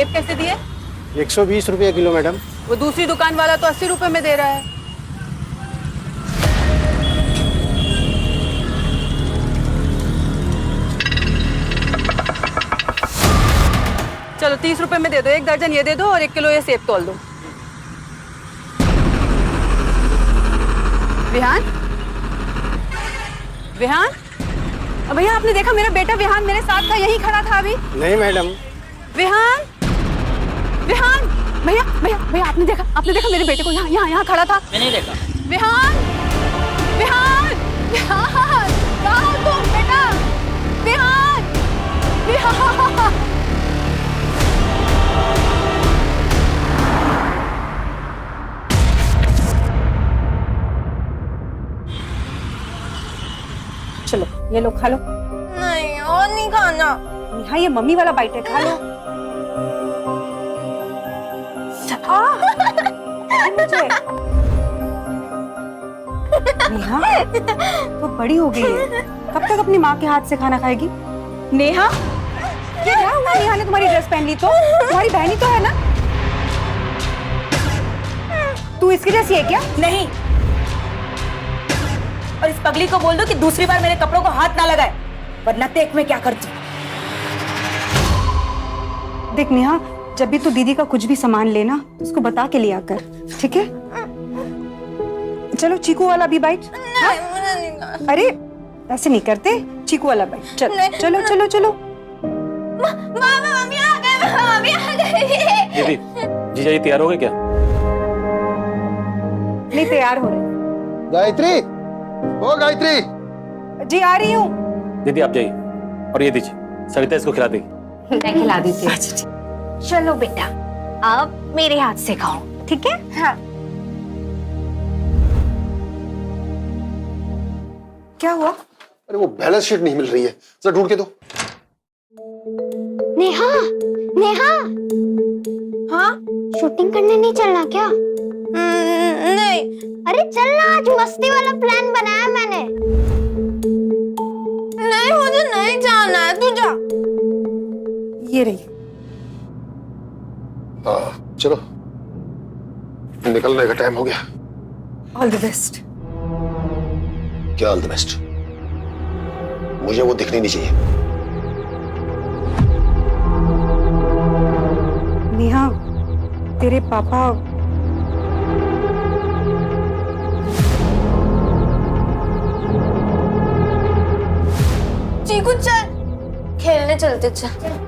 सेब कैसे दिए? 120 रुपये किलो मैडम। वो दूसरी दुकान वाला तो 80 रुपए में दे रहा है। चलो 30 रुपए में दे दो, 1 दर्जन ये दे दो और 1 किलो ये सेब तोल दो। विहान, विहान, भैया आपने देखा मेरा बेटा विहान मेरे साथ था, यही खड़ा था अभी। नहीं मैडम। विहान, विहान, भैया भैया भैया आपने देखा मेरे बेटे को यहाँ खड़ा था? मैंने नहीं देखा। विहान, विहान, विहान, कहाँ हो तुम बेटा? विहान, विहान। चलो ये लो, खा लो। नहीं और नहीं खाना। हाँ ये मम्मी वाला बाइट है, खा लो। मुझे नेहा तो बड़ी हो गई है, कब तक अपनी माँ के हाथ से खाना खाएगी? नेहा, ये क्या हुआ? नेहा ने तुम्हारी ड्रेस पहन ली तो? तुम्हारी बहनी तो है ना? तू इसकी जैसी है क्या? नहीं, और इस पगली को बोल दो कि दूसरी बार मेरे कपड़ों को हाथ ना लगाए, वरना देख मैं क्या करती हूँ। देख नेहा, जब भी तू दीदी का कुछ भी सामान लेना उसको बता के लिया कर, ठीक है? चलो चीकू वाला भी बाइट। अरे ऐसे नहीं करते, चीकू वाला बाइट। चलो चलो चलो चलो। मम्मी आ गए, मम्मी आ गए। दीदी, जीजा जी तैयार हो गए क्या? नहीं तैयार हो रहे। गायत्री, ओ गायत्री। जी आ रही हूँ। दीदी आप जाइए और ये दीजिए, सरिता इसको खिला देगी। मैं खिला देती हूँ। चलो बेटा, अब मेरे हाथ से खाओ, ठीक है? हाँ। क्या हुआ? अरे वो बैलेंस शीट नहीं मिल रही है, जरा ढूंढ के दो। नेहा, नेहा, हाँ? शूटिंग करने नहीं चलना क्या? नहीं। अरे चलना, आज मस्ती वाला प्लान बनाया मैंने। नहीं मुझे नहीं जाना है, तू जा। ये रही। हाँ चलो, निकलने का टाइम हो गया। All the best. क्या ऑल द बेस्ट? मुझे वो दिखनी नहीं चाहिए। नेहा, तेरे पापा चीकू चल, खेलने चलते। चल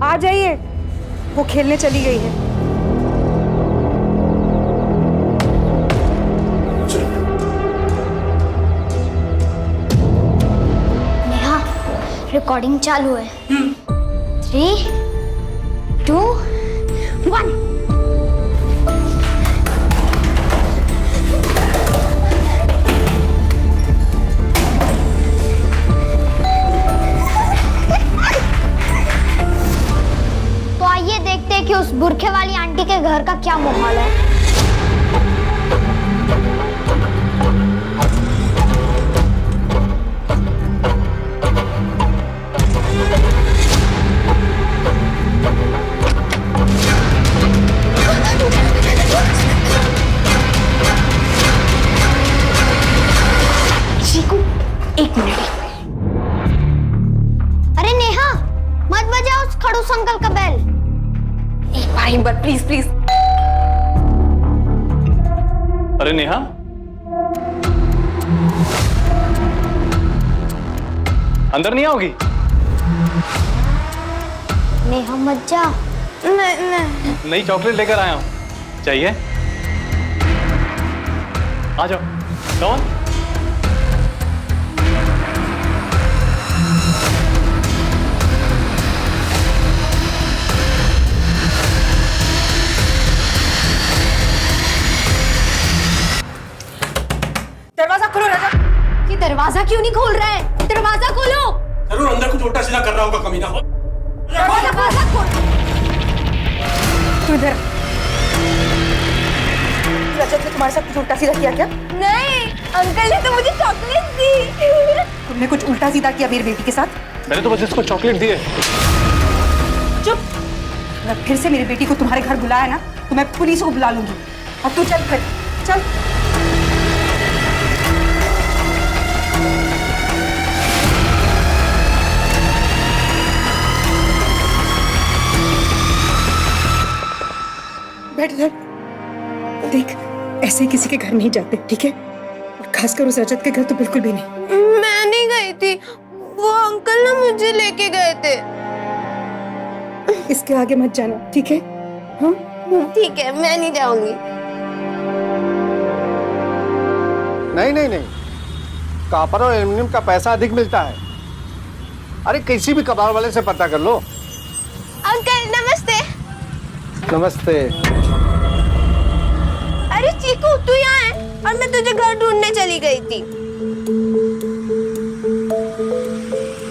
आ जाइए, वो खेलने चली गई है। नेहा, रिकॉर्डिंग चालू है। 3, 2, 1। तो आइए देखते हैं कि उस बुरखे वाली आंटी के घर का क्या माहौल है। चीकू, 1 मिनट। अरे नेहा, मत बजाओ उस खड़ूस अंकल का बेल। एक बार प्लीज प्लीज। अरे नेहा, अंदर नहीं आओगी? नेहा मत जा। नहीं। नई चॉकलेट लेकर आया हूँ, चाहिए? आ जाओ, कौन? दरवाजा खोलो राजा। ये दरवाजा क्यों नहीं खोल रहा है? दरवाजा खोलो। जरूर अंदर कुछ उल्टा सीधा कर रहा होगा कमीना। दरवाजा खोल। तू इधर। रजत ने तुम्हारे साथ कुछ उल्टा सीधा किया क्या? नहीं, अंकल ने तो मुझे चॉकलेट दी। तुमने कुछ उल्टा सीधा किया मेरी बेटी के साथ? मैंने तो बस इसको चॉकलेट दी है। चुप। अगर फिर से मेरी बेटी को तुम्हारे घर बुलाया ना तो मैं पुलिस को बुला लूंगी। अब तू चल, फिर चल। बैठ इधर। देख, ऐसे ही किसी के घर नहीं जाते, ठीक है? और खासकर उस रजत के घर तो बिल्कुल भी नहीं। मैं नहीं गई थी, वो अंकल ना मुझे लेके गए थे। इसके आगे मत जाना, ठीक है? हाँ? ठीक है, मैं नहीं जाऊंगी। नहीं नहीं नहीं, कॉपर और एल्युमिनियम का पैसा अधिक मिलता है। अरे किसी भी कबाड़ वाले से पता कर लो। अंकल नमस्ते। नमस्ते। अरे चीकू, तू यहाँ है और मैं तुझे घर ढूंढने चली गई थी।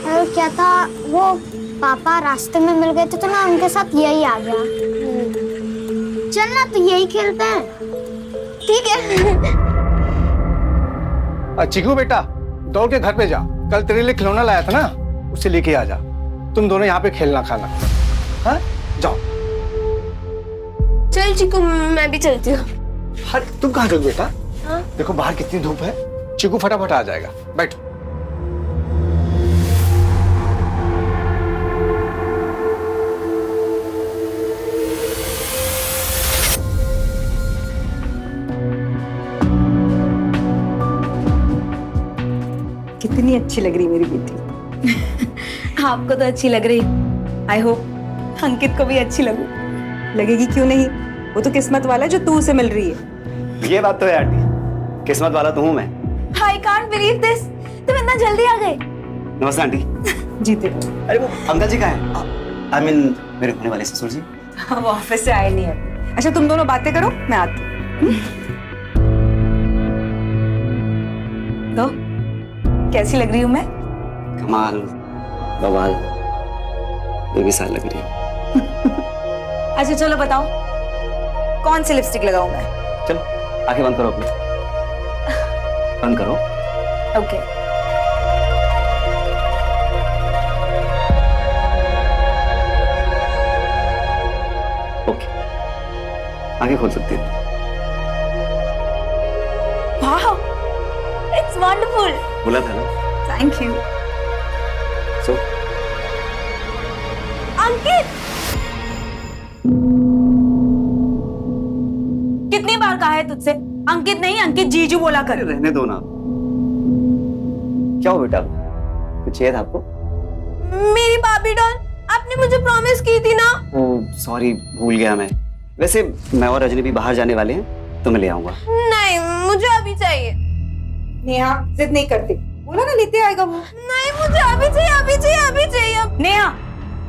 अरे क्या था, वो पापा रास्ते में मिल गए थे तो ना उनके साथ यही आ गया। चल ना, तो यही खेलते हैं। ठीक है। चिकू बेटा, दौड़ के घर पे जा। कल तेरे लिए खिलौना लाया था ना, उसे लेके आ जा। तुम दोनों यहाँ पे खेलना खाना। हाँ, जाओ। चल चीकू, मैं भी चलती हूँ। हट, तुम कहाँ चल बेटा? हाँ? देखो बाहर कितनी धूप है। चिकू फटाफट आ जाएगा, बैठ। कितनी अच्छी लग रही मेरी बेटी। आपको तो अच्छी लग रही, आई होप अंकित को भी अच्छी लगू। लगेगी क्यों नहीं, वो तो किस्मत वाला है जो तू उसे मिल रही है। ये बात तो है आंटी, किस्मत वाला तो हूँ मैं। आई कांट बिलीव दिस, तुम इतना जल्दी आ गए। नमस्ते आंटी। जीते। अरे वो अंकल जी कहाँ हैं? आई मीन मेरे होने वाले ससुर जी। वो ऑफिस से आए नहीं है। अच्छा, तुम दोनों बातें करो, मैं आती हूँ। तो कैसी लग रही हूँ मैं? कमाल, बवाल, बेमिसाल लग रही है। अच्छा चलो बताओ, कौन सी लिपस्टिक लगाऊं मैं? चलो आंखें बंद करो अपनी, बंद करो। ओके। ओके, आंखें खोल सकती हो। वाह, इट्स वंडरफुल। बोला था ना। Thank you. सो अंकित, कितनी बार कहा है तुझसे अंकित नहीं अंकित जीजू बोला कर। रहने दो ना। क्या हो बेटा, कुछ चाहिए था आपको? मेरी बाबी डॉल, आपने मुझे प्रॉमिस की थी ना। ओह सॉरी, भूल गया मैं। वैसे मैं और रजनी भी बाहर जाने वाले हैं, तो मैं ले आऊंगा। नहीं, मुझे अभी चाहिए। नेहा जिद नहीं करती, बोला ना लेते आएगा वो। नहीं, मुझे अभी चाहिए, अभी चाहिए, अभी चाहिए। नेहा,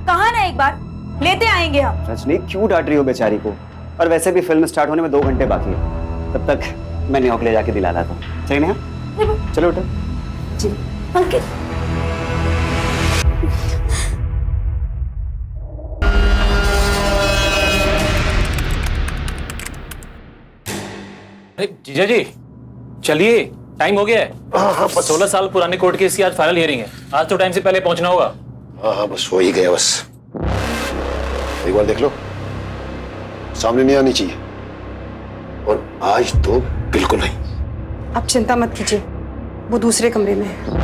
कहा ना एक बार, लेते आएंगे हम। रजनी क्यों डांट रही हो बेचारी को? और वैसे भी फिल्म स्टार्ट होने में 2 घंटे बाकी है, तब तक मैं नेहा को ले जाके दिला रहा था। चलिए नेहा, चलो बेटा। जी अंकित, अरे जीजा जी, चलिए, टाइम हो गया है। हाँ, बस 16 साल पुराने कोर्ट केस की आज फाइनल हियरिंग है। आज तो टाइम से पहले पहुंचना होगा। हाँ, बस हो ही गया। बस एक बार देख लो, सामने नहीं आनी चाहिए। और आज तो बिल्कुल नहीं। आप चिंता मत कीजिए, वो दूसरे कमरे में है।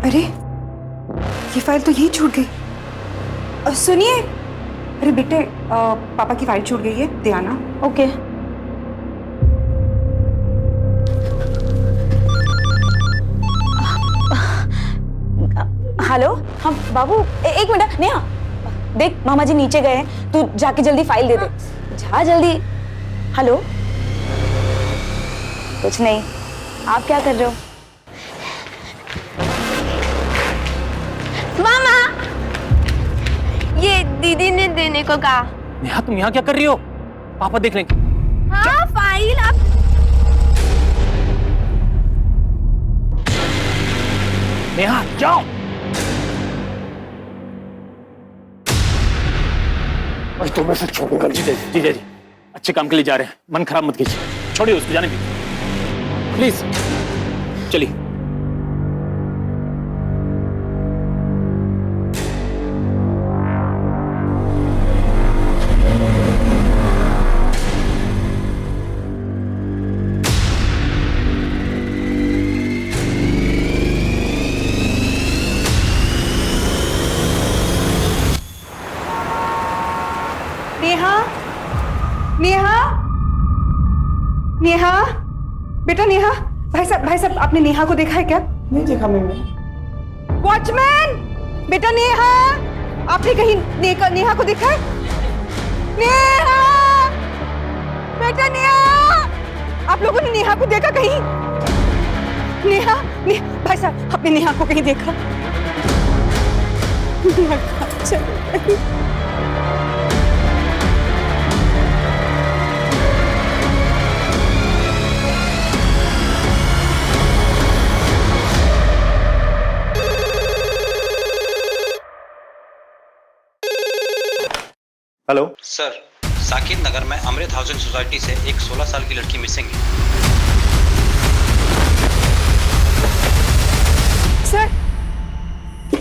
अरे ये फाइल तो यही छूट गई। सुनिए, अरे बेटे, पापा की फाइल छूट गई है, दे आना। ओके। हेलो, हाँ बाबू, एक मिनट। नेहा देख, मामा जी नीचे गए हैं, तू जाके जल्दी फाइल दे दे। जा जल्दी। हेलो, कुछ नहीं, आप क्या कर रहे हो? मामा, ये दीदी ने देने को कहा। नेहा तुम यहाँ क्या कर रही हो? पापा देख लेंगे। हाँ, फाइल आप। नेहा जाओ। आज तो मैं से छोड़ूंगा नहीं। जीजा जी अच्छे काम के लिए जा रहे हैं, मन खराब मत कीजिए, छोड़िए उसको, जाने दीजिए प्लीज, चलिए। नेहा, नेहा, नेहा, बेटा नेहा, भाई साहब आपने नेहा को देखा है क्या? नहीं देखा मैंने। वॉचमैन, बेटा नेहा, आपने कहीं नेहा को देखा है? नेहा, बेटा नेहा, आप लोगों ने नेहा को देखा कहीं? नेहा, भाई साहब आपने नेहा को कहीं देखा? नेहा कहाँ चली गई? हेलो सर, साकिब नगर में अमृत हाउसिंग सोसाइटी से एक 16 साल की लड़की मिसिंग है।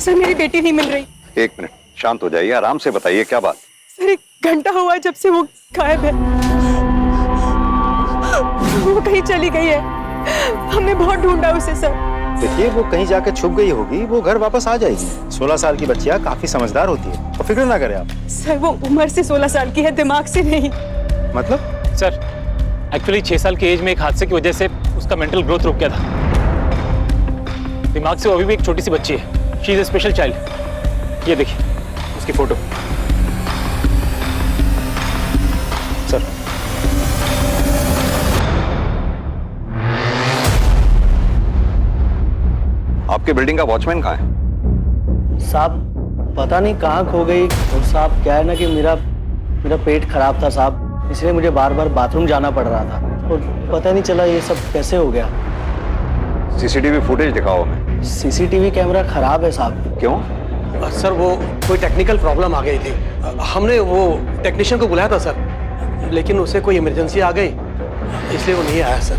सर मेरी बेटी नहीं मिल रही। एक मिनट, शांत हो जाइए, आराम से बताइए क्या बात। सर 1 घंटा हुआ है जब से वो गायब है, वो कहीं चली गई है, हमने बहुत ढूंढा उसे सर। देखिए वो कहीं जाके छुप गई होगी, वो घर वापस आ जाएगी। 16 साल की बच्चियां काफी समझदार होती है, तो फिक्र ना करें आप। सर वो उम्र से 16 साल की है, दिमाग से नहीं। मतलब? सर एक्चुअली 6 साल की एज में एक हादसे की वजह से उसका मेंटल ग्रोथ रुक गया था, दिमाग से वो अभी भी एक छोटी सी बच्ची है। She is a special child. ये देखिए उसकी फोटो। सर आपके बिल्डिंग का वॉचमैन कहाँ है? साहब पता नहीं कहाँ खो गई। और साहब क्या है ना कि मेरा पेट खराब था साहब, इसलिए मुझे बार बार बाथरूम जाना पड़ रहा था और पता नहीं चला ये सब कैसे हो गया। सीसीटीवी फुटेज दिखाओ हमें। सीसीटीवी कैमरा खराब है साहब। क्यों? सर वो कोई टेक्निकल प्रॉब्लम आ गई थी, हमने वो टेक्नीशियन को बुलाया था सर, लेकिन उसे कोई इमरजेंसी आ गई इसलिए वो नहीं आया सर।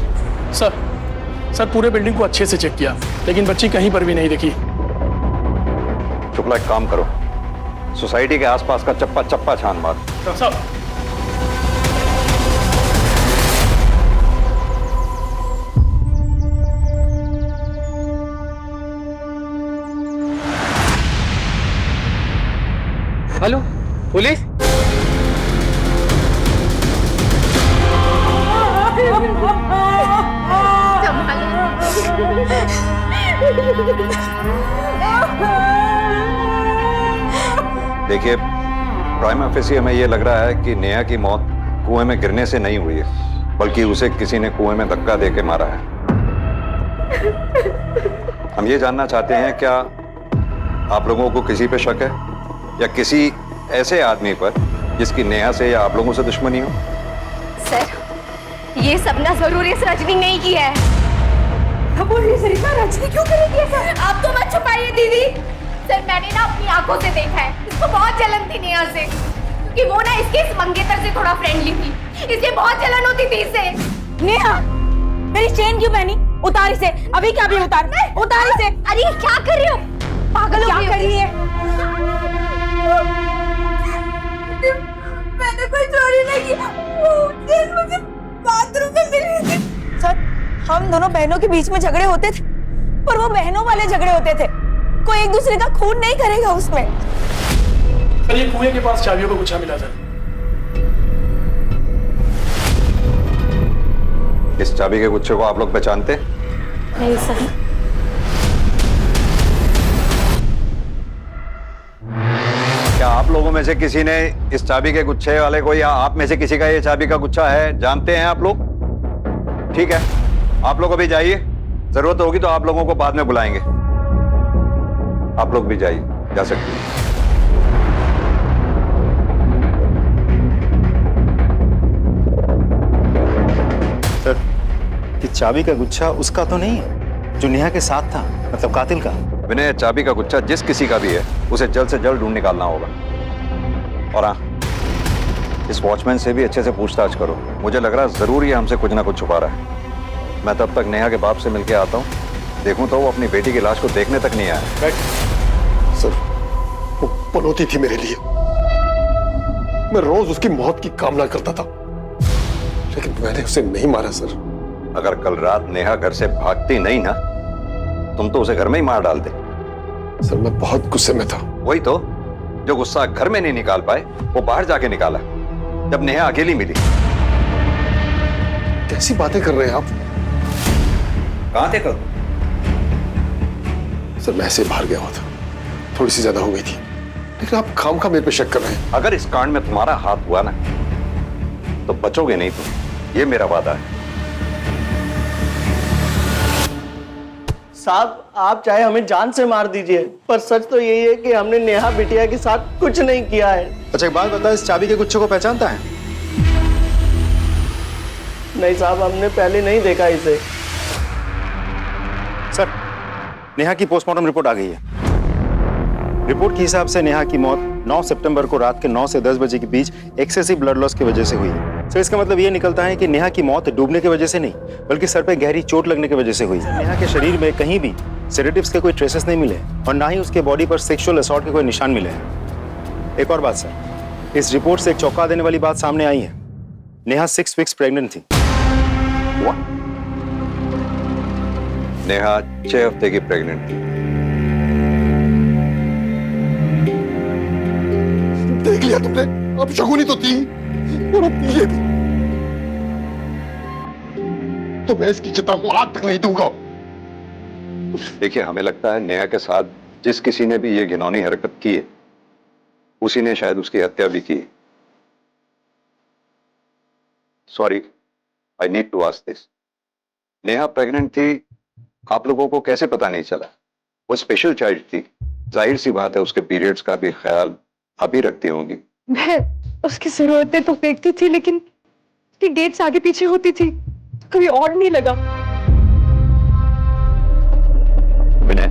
सर पूरे बिल्डिंग को अच्छे से चेक किया लेकिन बच्ची कहीं पर भी नहीं दिखी। शुक्ला एक काम करो, सोसाइटी के आसपास का चप्पा चप्पा छान मार। साहब हेलो पुलिस? देखिए प्राइमा फेसी हमें यह लग रहा है कि नेहा की मौत कुएं में गिरने से नहीं हुई है, बल्कि उसे किसी ने कुएं में धक्का देके मारा है। हम ये जानना चाहते हैं क्या आप लोगों को किसी पे शक है या किसी ऐसे आदमी पर जिसकी नेहा से या आप लोगों से दुश्मनी हो? सर ये सब ना जरूर इस रजनी नहीं की है। रजनी क्यों करेगी सर? आप तो मत छुपाइए दीदी। सर मैंने ना अपनी आंखों से देखा है, इसको बहुत जलन थी नेहा से, क्योंकि वो ना इसके इस मंगेतर से थोड़ा फ्रेंडली थी, इसलिए बहुत जलन होती थी इससे। नेहा मेरी चेन क्यों पहनी? उतार इसे अभी। क्या भी उतार इसे। अरे क्या कर रही हो? पागल हो क्या गई हो? कर रही है? मैंने कोई चोरी नहीं की, वो चेन मुझे बाथरूम में मिली थी। सर हम दोनों बहनों के बीच में झगड़े होते थे, पर वो बहनों वाले झगड़े होते थे, कोई एक दूसरे का खून नहीं करेगा उसमें। सर ये कुएं के पास चाबियों का गुच्छा मिला सर। इस चाबी के गुच्छे को आप लोग पहचानते? नहीं सर। क्या आप लोगों में से किसी ने इस चाबी के गुच्छे वाले को या आप में से किसी का ये चाबी का गुच्छा है जानते हैं आप लोग? ठीक है, आप लोग अभी जाइए, जरूरत होगी तो आप लोगों को बाद में बुलाएंगे। आप लोग भी जाइए, जा सकते हैं। सर ये चाबी का गुच्छा उसका तो नहीं है जो नेहा के साथ था, मतलब कातिल का? विनय, चाबी का गुच्छा जिस किसी का भी है उसे जल्द से जल्द ढूंढ निकालना होगा। और हाँ, इस वॉचमैन से भी अच्छे से पूछताछ करो। मुझे लग रहा है जरूर ये हमसे कुछ ना कुछ छुपा रहा है। मैं तब तक नेहा के बाप से मिलके आता हूँ, देखूं तो वो अपनी बेटी की लाश को देखने तक नहीं आया। सर, वो पनौती थी मेरे लिए। मैं रोज उसकी मौत की कामना करता था, लेकिन मैंने उसे नहीं मारा सर। अगर कल रात नेहा घर से भागती नहीं ना, तुम तो उसे घर में ही मार डालते। सर, मैं बहुत गुस्से में था। वही तो, जो गुस्सा घर में नहीं निकाल पाए वो बाहर जाके निकाला जब नेहा अकेली मिली। कैसी बातें कर रहे हैं आप? कहां थे कल? सर, मैं ऐसे बाहर गया हुआ था, थोड़ी सी ज्यादा हो गई थी, लेकिन आप खामखा मेरे पे शक कर रहे हैं। अगर इस कांड में तुम्हारा हाथ हुआ ना तो बचोगे नहीं तुम, ये मेरा वादा है। साहब, आप चाहे हमें जान से मार दीजिए, पर सच तो यही है कि हमने नेहा बिटिया के साथ कुछ नहीं किया है। अच्छा एक बात बता, इस चाबी के गुच्छे को पहचानता है? नहीं साहब, हमने पहले नहीं देखा इसे। सर, नेहा की पोस्टमार्टम रिपोर्ट आ गई है। रिपोर्ट के हिसाब से नेहा की मौत 9 सितंबर को रात के 9 से 10 बजे के बीच एक्सेसिव ब्लड लॉस की वजह से हुई है। सर, इसका मतलब ये निकलता है कि नेहा की मौत डूबने की वजह से नहीं, बल्कि सर पे गहरी चोट लगने की वजह से हुई है। नेहा के शरीर में कहीं भी सेडेटिव्स के कोई ट्रेसेस नहीं मिले और ना ही उसके बॉडी पर सेक्सुअल असॉल्ट के कोई निशान मिले हैं। एक और बात सर, इस रिपोर्ट से एक चौंका देने वाली बात सामने आई है। नेहा 6 वीक्स प्रेग्नेंट थी। नेहा 6 हफ्ते की प्रेग्नेंट थी। देख लिया तुमने, अब शगुनी तो थी और अब ये भी। तो मैं इसकी चिता को आग तक नहीं दूंगा। देखिए, हमें लगता है नेहा के साथ जिस किसी ने भी ये घिनौनी हरकत की है, उसी ने शायद उसकी हत्या भी की। Sorry, I need to ask this. Neha pregnant थी, आप लोगों को कैसे पता नहीं चला? वो स्पेशल चाइल्ड थी, जाहिर सी बात है उसके पीरियड्स का भी ख्याल आप ही रखती होंगी। मैं उसकी जरूरतें तो देखती थी, लेकिन उसकी डेट्स आगे पीछे होती थी, कभी और नहीं लगा। विनय,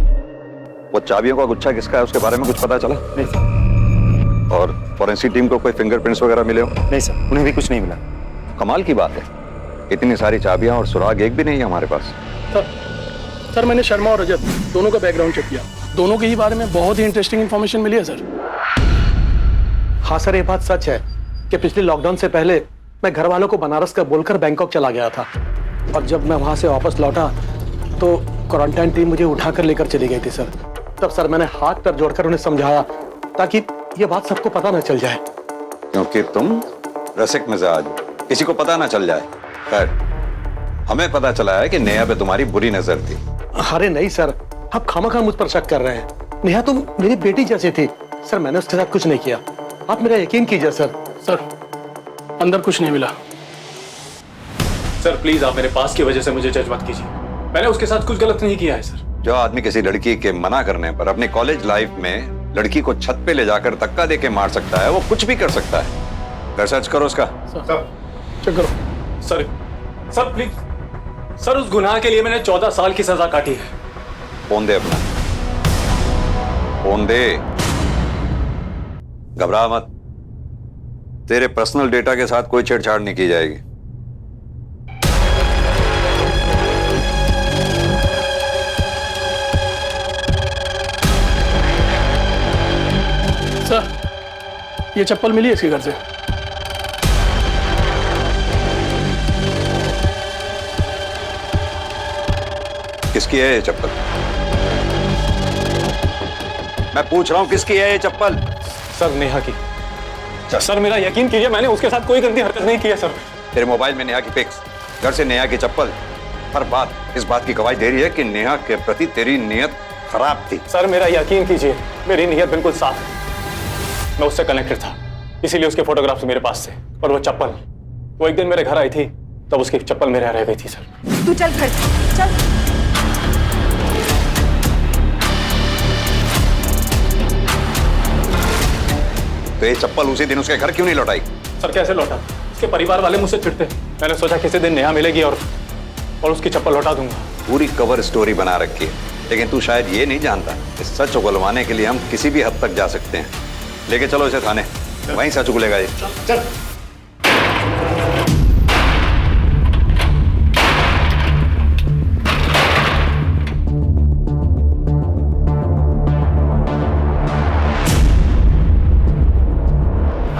वो चाबियों का गुच्छा किसका है, उसके बारे में कुछ पता चला? नहीं सर। और फॉरेंसिक टीम को कोई फिंगरप्रिंट्स वगैरह मिले हो? नहीं सर, उन्हें भी कुछ नहीं मिला। कमाल की बात है, इतनी सारी चाबियां और सुराग एक भी नहीं है हमारे पास। सर, मैंने शर्मा और रजत दोनों का बैकग्राउंड चेक किया, दोनों के ही बारे में बहुत ही इंटरेस्टिंग इन्फॉर्मेशन मिली है सर। हाँ सर, ये बात सच है कि पिछले लॉकडाउन से पहले मैं घर वालों को बनारस का बोलकर बैंकॉक चला गया था, और जब मैं वहां से वापस लौटा तो क्वारंटाइन टीम मुझे उठाकर लेकर चली गई थी सर। तब सर मैंने हाथ पैर जोड़कर उन्हें समझाया ताकि ये बात सबको पता न चल जाए। क्योंकि तुम रसिक मिजाज, किसी को पता ना चल जाए। खैर, हमें पता चला है कि नेहा पे तुम्हारी बुरी नजर थी। अरे नहीं सर, आप खामखा मुझ पर शक कर रहे हैं। नेहा तो मेरी बेटी जैसी थी सर, मैंने उसके साथ कुछ नहीं किया, आप मेरा यकीन कीजिए सर। सर, अंदर कुछ नहीं मिला। सर प्लीज, आप मेरे पास की वजह से मुझे जज मत कीजिए, मैंने उसके साथ कुछ गलत नहीं किया है सर। जो आदमी किसी लड़की के मना करने पर अपनी कॉलेज लाइफ में लड़की को छत पे ले जाकर धक्का देके मार सकता है, वो कुछ भी कर सकता है। कर सर्च करो उसका। सर, चेक करो। सर प्लीज, सर उस गुनाह के लिए मैंने 14 साल की सजा काटी है। फोन दे अपना, फोन दे। घबरा मत, तेरे पर्सनल डेटा के साथ कोई छेड़छाड़ नहीं की जाएगी। सर, ये चप्पल मिली है इसके घर से। किसकी है ये चप्पल? मैं पूछ रहा हूं किसकी है ये चप्पल? सर नेहा की। सर मेरा यकीन कीजिए, मैंने उसके साथ कोई गंदी हरकत नहीं की है सर। तेरे मोबाइल में नेहा की पिक्स, घर से नेहा की चप्पल, हर बात इस बात की गवाही दे रही है कि नेहा के प्रति तेरी नीयत खराब थी। सर मेरा यकीन कीजिए, मेरी नीयत बिल्कुल साफ है। मैं उससे कनेक्टेड था, इसीलिए उसके फोटोग्राफ्स मेरे पास थे। और वो चप्पल, वो एक दिन मेरे घर आई थी, तब उसकी चप्पल मेरे यहाँ रह गई थी सर। तू चल घर, चल। तो ये चप्पल उसी दिन उसके घर क्यों नहीं लौटाई? सर कैसे लौटा? उसके परिवार वाले मुझसे चिढ़ते। मैंने सोचा किसी दिन नेहा मिलेगी और उसकी चप्पल लौटा दूंगा। पूरी कवर स्टोरी बना रखी है, लेकिन तू शायद ये नहीं जानता, इस सच उगलवाने के लिए हम किसी भी हद तक जा सकते हैं। लेके चलो इसे थाने, वहीं सच उगलेगा ये। चल।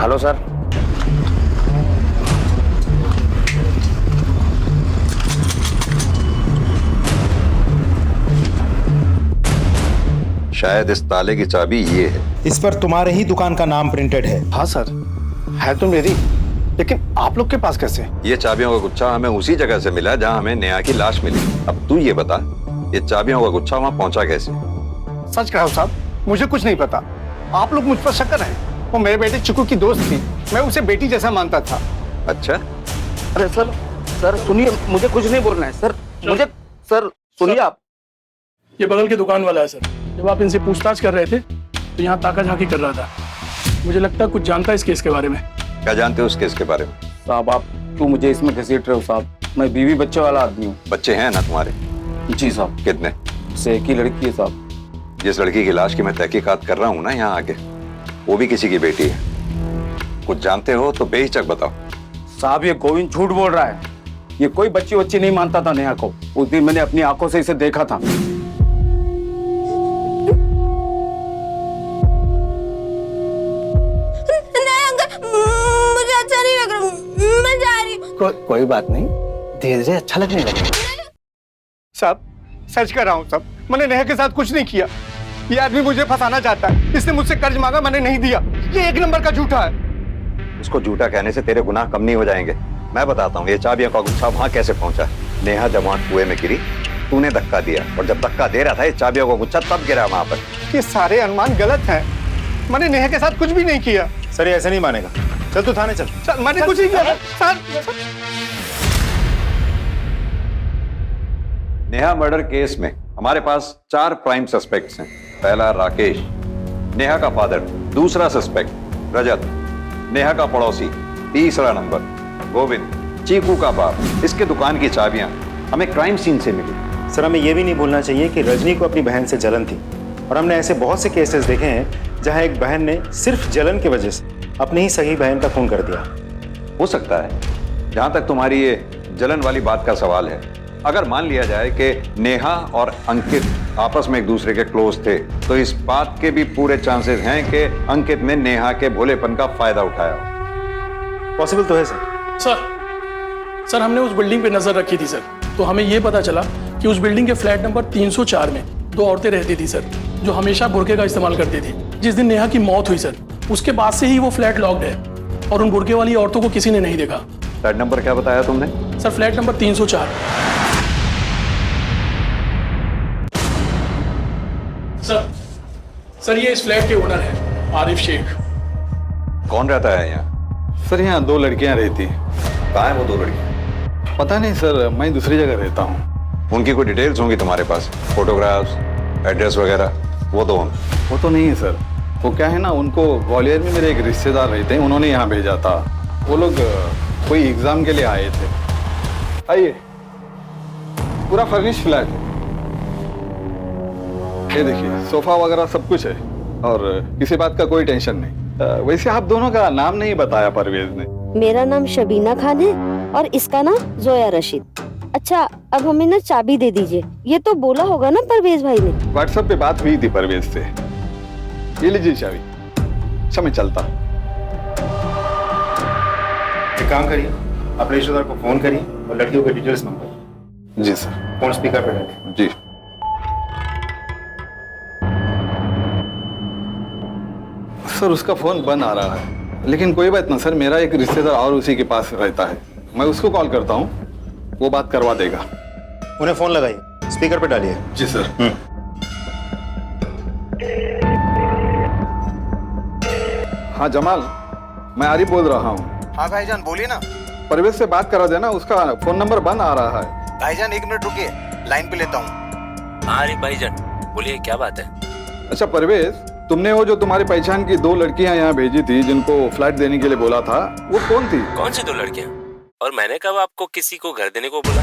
Hello sir. शायद इस ताले की चाबी ये है। इस पर तुम्हारे ही दुकान का नाम प्रिंटेड है। हाँ सर, है तो मेरी, लेकिन आप लोग के पास कैसे? ये चाबियों का गुच्छा हमें उसी जगह से मिला जहां हमें नेहा की लाश मिली। अब तू ये बता, ये चाबियों का गुच्छा वहां पहुंचा कैसे? सच कहो साहब, मुझे कुछ नहीं पता। आप लोग मुझ पर शक कर रहे हैं। वो मेरे बेटे चिकू की दोस्त थी, मैं उसे बेटी जैसा मानता था। अच्छा, अरे सर सुनिए, मुझे कुछ नहीं बोलना है सर। मुझे सर सुनिए आप। ये बगल के दुकान वाला है सर। जब आप इनसे पूछताछ कर रहे थे तो यहाँ ताका झांकी कर रहा था। मुझे लगता है कुछ जानता है इस केस के बारे में। क्या जानते हो उस केस के बारे में? साहब आप क्यों मुझे इसमें घसीट रहे हो साहब? मैं बीवी बच्चे वाला आदमी हूँ। बच्चे हैं ना तुम्हारे? जी साहब। कितने? से एक ही लड़की है साहब। जिस लड़की की लाश की मैं तहकीकात कर रहा हूँ ना यहाँ आके, वो भी किसी की बेटी है। कुछ जानते हो तो बेहिचक बताओ। साहब ये गोविंद झूठ बोल रहा है। ये कोई बच्ची वच्ची नहीं मानता था नेहा को। उस दिन मैंने अपनी आंखों से इसे देखा था। मुझे अच्छा नहीं लग रहा, मैं जा रही हूँ। कोई बात नहीं, धीरे धीरे अच्छा लगने लगेगा। साहब सच कर रहा हूँ साहब, मैंने नेहा के साथ कुछ नहीं किया। ये आदमी मुझे फंसाना चाहता है। इसने मुझसे कर्ज मांगा, मैंने नहीं दिया। ये एक नंबर का झूठा है। उसको झूठा कहने से तेरे गुनाह कम नहीं हो जाएंगे। मैं बताता हूँ ये चाबियों का गुच्छा वहां कैसे पहुंचा। नेहा जब वहां कुएं में गिरी, तूने धक्का दिया, और जब धक्का दे रहा था ये चाबियों का गुच्छा तब गिरा वहां पर। ये सारे अनुमान गलत हैं। मैंने नेहा के साथ कुछ भी नहीं किया। सर ये ऐसे नहीं मानेगा। चल तू थाने चल। सर मैंने कुछ नहीं किया सर। नेहा मर्डर केस में हमारे पास 4 प्राइम सस्पेक्ट्स हैं। पहला राकेश, नेहा का फादर। दूसरा सस्पेक्ट रजत, नेहा का पड़ोसी। तीसरा नंबर गोविंद, चीकू का बाप। इसके दुकान की चाबियां हमें क्राइम सीन से मिली। सर हमें यह भी नहीं भूलना चाहिए कि रजनी को अपनी बहन से जलन थी, और हमने ऐसे बहुत से केसेस देखे हैं जहां एक बहन ने सिर्फ जलन की वजह से अपनी ही सगी बहन का खून कर दिया। हो सकता है, जहां तक तुम्हारी ये जलन वाली बात का सवाल है, अगर मान लिया जाए कि नेहा और अंकित आपस में एक दूसरे के क्लोज थे, तो इस बात के भी पूरे चांसेस हैं कि अंकित ने नेहा के भोलेपन का फायदा उठाया हो। पॉसिबल तो है सर। सर हमने उस बिल्डिंग पे नजर रखी थी सर, तो हमें ये पता चला कि उस बिल्डिंग के फ्लैट नंबर 304 में 2 औरतें रहती थी सर, जो हमेशा बुर्के का इस्तेमाल करती थी। जिस दिन नेहा की मौत हुई सर, उसके बाद से ही वो फ्लैट लॉक्ड है, और उन बुर्के वाली औरतों को किसी ने नहीं देखा। फ्लैट नंबर क्या बताया तुमने? Sir flat number 304। सर ये इस फ्लैट के ओनर है आरिफ शेख। कौन रहता है यहाँ? सर यहाँ 2 लड़कियाँ रहती हैं। कहाँ है वो 2 लड़कियाँ? पता नहीं सर, मैं दूसरी जगह रहता हूँ। उनकी कोई डिटेल्स होंगी तुम्हारे पास? फोटोग्राफ्स, एड्रेस वगैरह? वो तो नहीं है सर। वो क्या है ना, उनको ग्वालियर में मेरे एक रिश्तेदार रहते हैं, उन्होंने यहाँ भेजा था। वो लोग कोई एग्जाम के लिए आए थे। आइए, पूरा फर्निश फ्लैट है। ये देखिए, सोफा वगैरह सब कुछ है, और किसी बात का कोई टेंशन नहीं। वैसे आप दोनों का नाम नहीं बताया परवेज ने। मेरा नाम शबीना खान है और इसका नाम जोया रशीद। अच्छा, अब हमें ना चाबी दे दीजिए। ये तो बोला होगा ना परवेज भाई ने। व्हाट्सएप पे बात हुई थी परवेज से। ये लीजिए चाबी। अच्छा मैं चलता। एक काम करिए, अपने रिश्तेदार को फोन करिए और लड़कियों के डिटेल्स मंगवाइए। जी सर। फोन स्पीकर पे डालिए। जी। सर उसका फोन बंद आ रहा है, लेकिन कोई बात ना सर, मेरा एक रिश्तेदार और उसी के पास रहता है, मैं उसको कॉल करता हूँ, वो बात करवा देगा। उन्हें फोन लगाइए, स्पीकर पे डालिए। जी सर। हाँ जमाल, मैं आरिफ बोल रहा हूँ। हाँ भाईजान बोलिए ना। परवेज से बात करा देना, उसका फोन नंबर बंद आ रहा है। भाईजान 1 मिनट रुकिए, लाइन पे लेता हूँ। हाँ आरिफ भाईजान बोलिए, क्या बात है? अच्छा परवेज, तुमने वो जो तुम्हारी पहचान की 2 लड़कियां यहाँ भेजी थी, जिनको फ्लैट देने के लिए बोला था, वो कौन थी? कौन सी 2 लड़कियां? और मैंने कब आपको किसी को घर देने को बोला?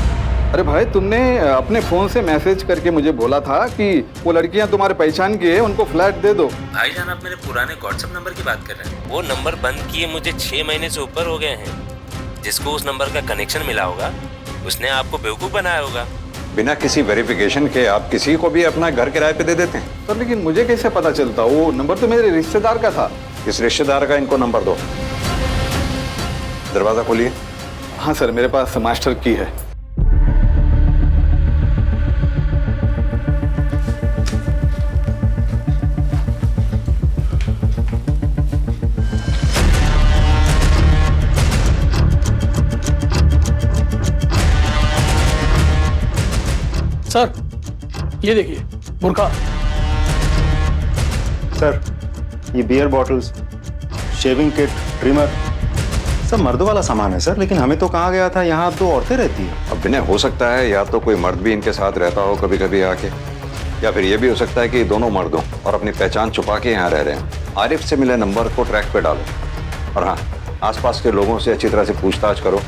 अरे भाई, तुमने अपने फोन से मैसेज करके मुझे बोला था कि वो लड़कियां तुम्हारे पहचान की है, उनको फ्लैट दे दो। भाईजान आप मेरे पुराने व्हाट्सएप नंबर की बात कर रहे हैं? वो नंबर बंद किए मुझे 6 महीने से ऊपर हो गए हैं। जिसको उस नंबर का कनेक्शन मिला होगा, उसने आपको बेवकूफ बनाया होगा। बिना किसी वेरिफिकेशन के आप किसी को भी अपना घर किराए पे दे देते हैं? सर लेकिन मुझे कैसे पता चलता? वो नंबर तो मेरे रिश्तेदार का था। इस रिश्तेदार का इनको नंबर दो। दरवाजा खोलिए। हाँ सर, मेरे पास मास्टर की है। सर ये देखिए बुरका। सर ये beer bottles, shaving kit, trimmer, सब मर्दों वाला सामान है सर, लेकिन हमें तो कहा गया था यहाँ दो औरतें रहती है। अब विनय, हो सकता है या तो कोई मर्द भी इनके साथ रहता हो कभी कभी आके, या फिर ये भी हो सकता है कि दोनों मर्दों और अपनी पहचान छुपा के यहाँ रह रहे हैं। आरिफ से मिले नंबर को ट्रैक पे डालो और हाँ, आसपास के लोगों से अच्छी तरह से पूछताछ करो,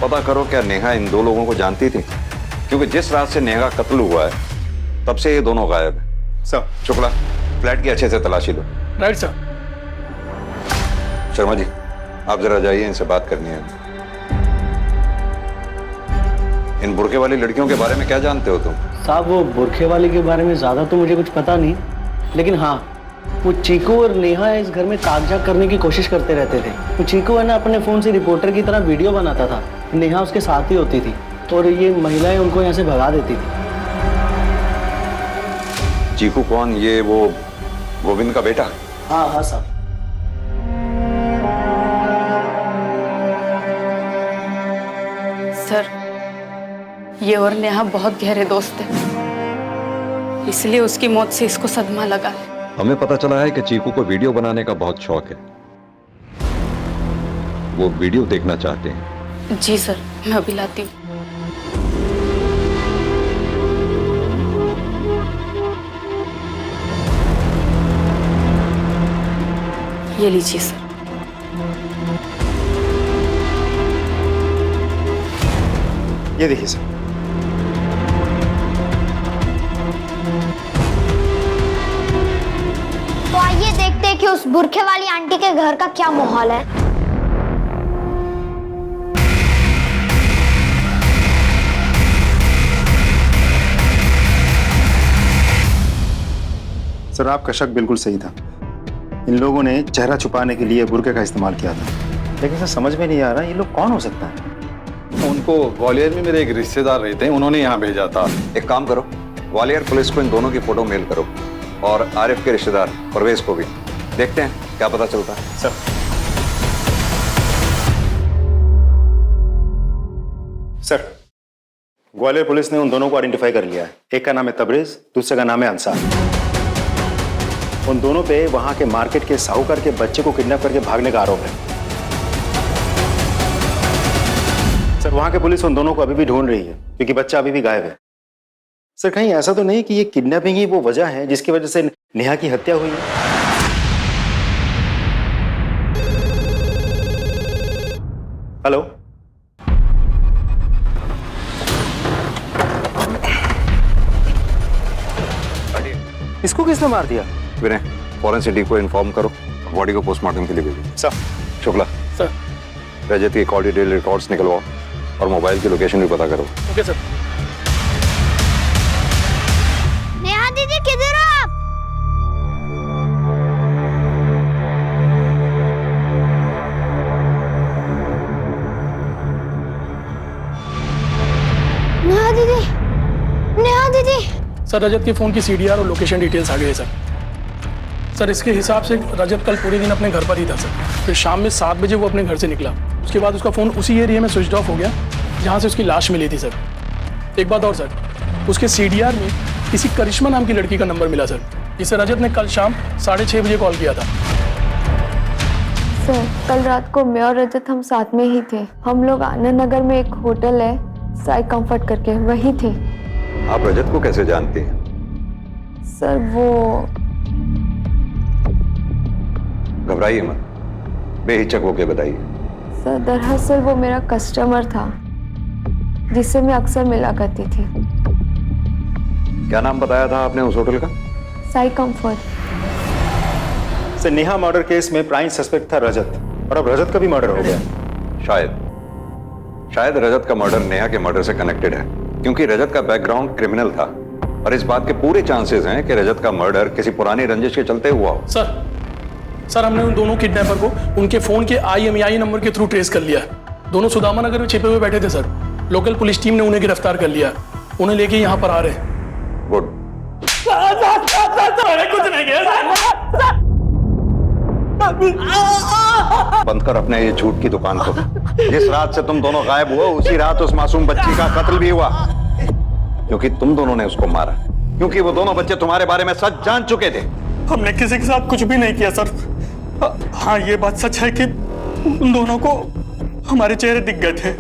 पता करो क्या नेहा इन दो लोगों को जानती थी, क्योंकि जिस रात से नेहा का कत्ल हुआ है तब से ये दोनों गायब है। सर शुक्ला, फ्लैट की अच्छे से तलाशी लो। Right sir. शर्मा जी, आप जरा जाइए, इनसे बात करनी है। इन बुरके वाली लड़कियों के बारे में क्या जानते हो तुम? साहब वो बुरखे वाली के बारे में ज्यादा तो मुझे कुछ पता नहीं, लेकिन हाँ वो चीकू और नेहा इस घर में कागजात करने की कोशिश करते रहते थे। वो चीकू है ना अपने फोन से रिपोर्टर की तरह वीडियो बनाता था, नेहा उसके साथ ही होती थी और ये महिलाएं उनको यहाँ से भगा देती थी। चीकू कौन? ये वो गोविंद का बेटा? हाँ हाँ साहब। सर ये और नेहा बहुत गहरे दोस्त थे, इसलिए उसकी मौत से इसको सदमा लगा। हमें पता चला है कि चीकू को वीडियो बनाने का बहुत शौक है, वो वीडियो देखना चाहते हैं। जी सर, मैं अभी लाती हूँ। ये लीजिए सर। ये देखिए सर। तो आइए देखते हैं कि उस बुरखे वाली आंटी के घर का क्या माहौल है। सर आपका शक बिल्कुल सही था, इन लोगों ने चेहरा छुपाने के लिए बुरके का इस्तेमाल किया था, लेकिन सर समझ में नहीं आ रहा ये लोग कौन हो सकता है। उनको ग्वालियर में मेरे एक रिश्तेदार रहते हैं, उन्होंने यहाँ भेजा था। एक काम करो, ग्वालियर पुलिस को इन दोनों की फोटो मेल करो और आरिफ के रिश्तेदार परवेज को भी। देखते हैं क्या पता चलता है। सर सर ग्वालियर पुलिस ने उन दोनों को आइडेंटिफाई कर लिया है। एक का नाम है तबरेज, दूसरे का नाम है अंसार। उन दोनों पे वहां के मार्केट के साहूकार के बच्चे को किडनैप करके भागने का आरोप है। सर वहां के पुलिस उन दोनों को अभी भी ढूंढ रही है क्योंकि बच्चा अभी भी गायब है। सर कहीं ऐसा तो नहीं कि ये किडनैपिंग ही वो वजह है जिसकी वजह से नेहा की हत्या हुई है? हेलो, इसको किसने मार दिया? विनय, फॉरेंसिक को इन्फॉर्म करो, बॉडी को पोस्टमार्टम के लिए भेजो। सर। शुक्ला सर, रजत की कॉल डिटेल रिकॉर्ड्स निकलवाओ और मोबाइल की लोकेशन भी पता करो। Okay sir. नेहा दीदी किधर हो आप? नेहा दीदी, नेहा दीदी। सर रजत के फोन की सीडीआर और लोकेशन डिटेल्स आ गए सर। इसके हिसाब से रजत कल पूरे दिन अपने घर पर ही था सर। फिर शाम में 7 बजे वो अपने घर से निकला। उसके बाद उसका फ़ोन उसी एरिया में स्विच ऑफ हो गया जहाँ से उसकी लाश मिली थी सर। एक बात और सर, उसके सीडीआर में किसी करिश्मा नाम की लड़की का नंबर मिला सर, जिसे रजत ने कल शाम 6:30 बजे कॉल किया था। सर कल रात को मैं और रजत हम साथ में ही थे। हम लोग आनंद नगर में एक होटल है साई कंफर्ट करके, वही थे। आप रजत को कैसे जानते हैं? सर वो घबराइए मत, बेहिचक होके बताइए। सर दरअसल वो मेरा कस्टमर था जिससे मैं अक्सर मिला करती थी। क्या नाम बताया था आपने उस होटल का? Sai comfort. Sir Neha murder case में प्राइम सस्पेक्ट था रजत, और अब रजत का भी मर्डर हो गया। शायद रजत का मर्डर नेहा के मर्डर से कनेक्टेड है, क्योंकि रजत का बैकग्राउंड क्रिमिनल था और इस बात के पूरे चांसेस हैं कि रजत का मर्डर किसी पुरानी रंजिश के चलते हुआ हो। सर हमने उन दोनों किडनैपर को उनके फोन के IMEI नंबर के थ्रू ट्रेस कर लिया है। दोनों सुदामा नगर में छिपे हुए बैठे थे सर। लोकल पुलिस टीम ने उन्हें गिरफ्तार कर लिया, उन्हें लेके यहाँ पर आ रहे हैं। गुड। कुछ नहीं किया। बंद कर अपने ये झूठ की दुकान को। जिस रात से तुम दोनों गायब हुए उसी रात उस मासूम बच्ची का कत्ल भी हुआ, क्योंकि तुम दोनों ने उसको मारा, क्योंकि वो दोनों बच्चे तुम्हारे बारे में सच जान चुके थे। हमने किसी के साथ कुछ भी नहीं किया सर। हाँ ये बात सच है कि उन दोनों को हमारे चेहरे दिख गए थे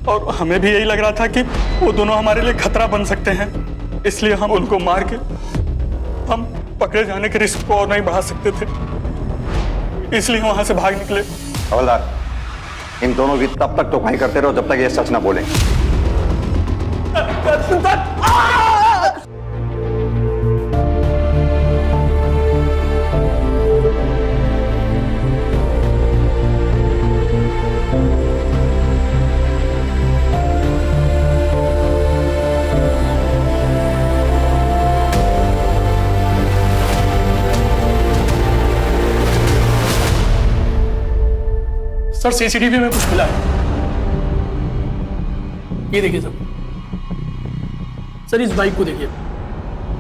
और हमें भी यही लग रहा था कि वो दोनों हमारे लिए खतरा बन सकते हैं, इसलिए हम उनको मार के हम पकड़े जाने के रिस्क को और नहीं बढ़ा सकते थे, इसलिए वहां से भाग निकले। हवलदार, इन दोनों की तब तक तो कहीं करते रहो जब तक ये सच ना बोलें। सर CCTV में कुछ मिला है, ये देखिए सर इस बाइक को देखिए,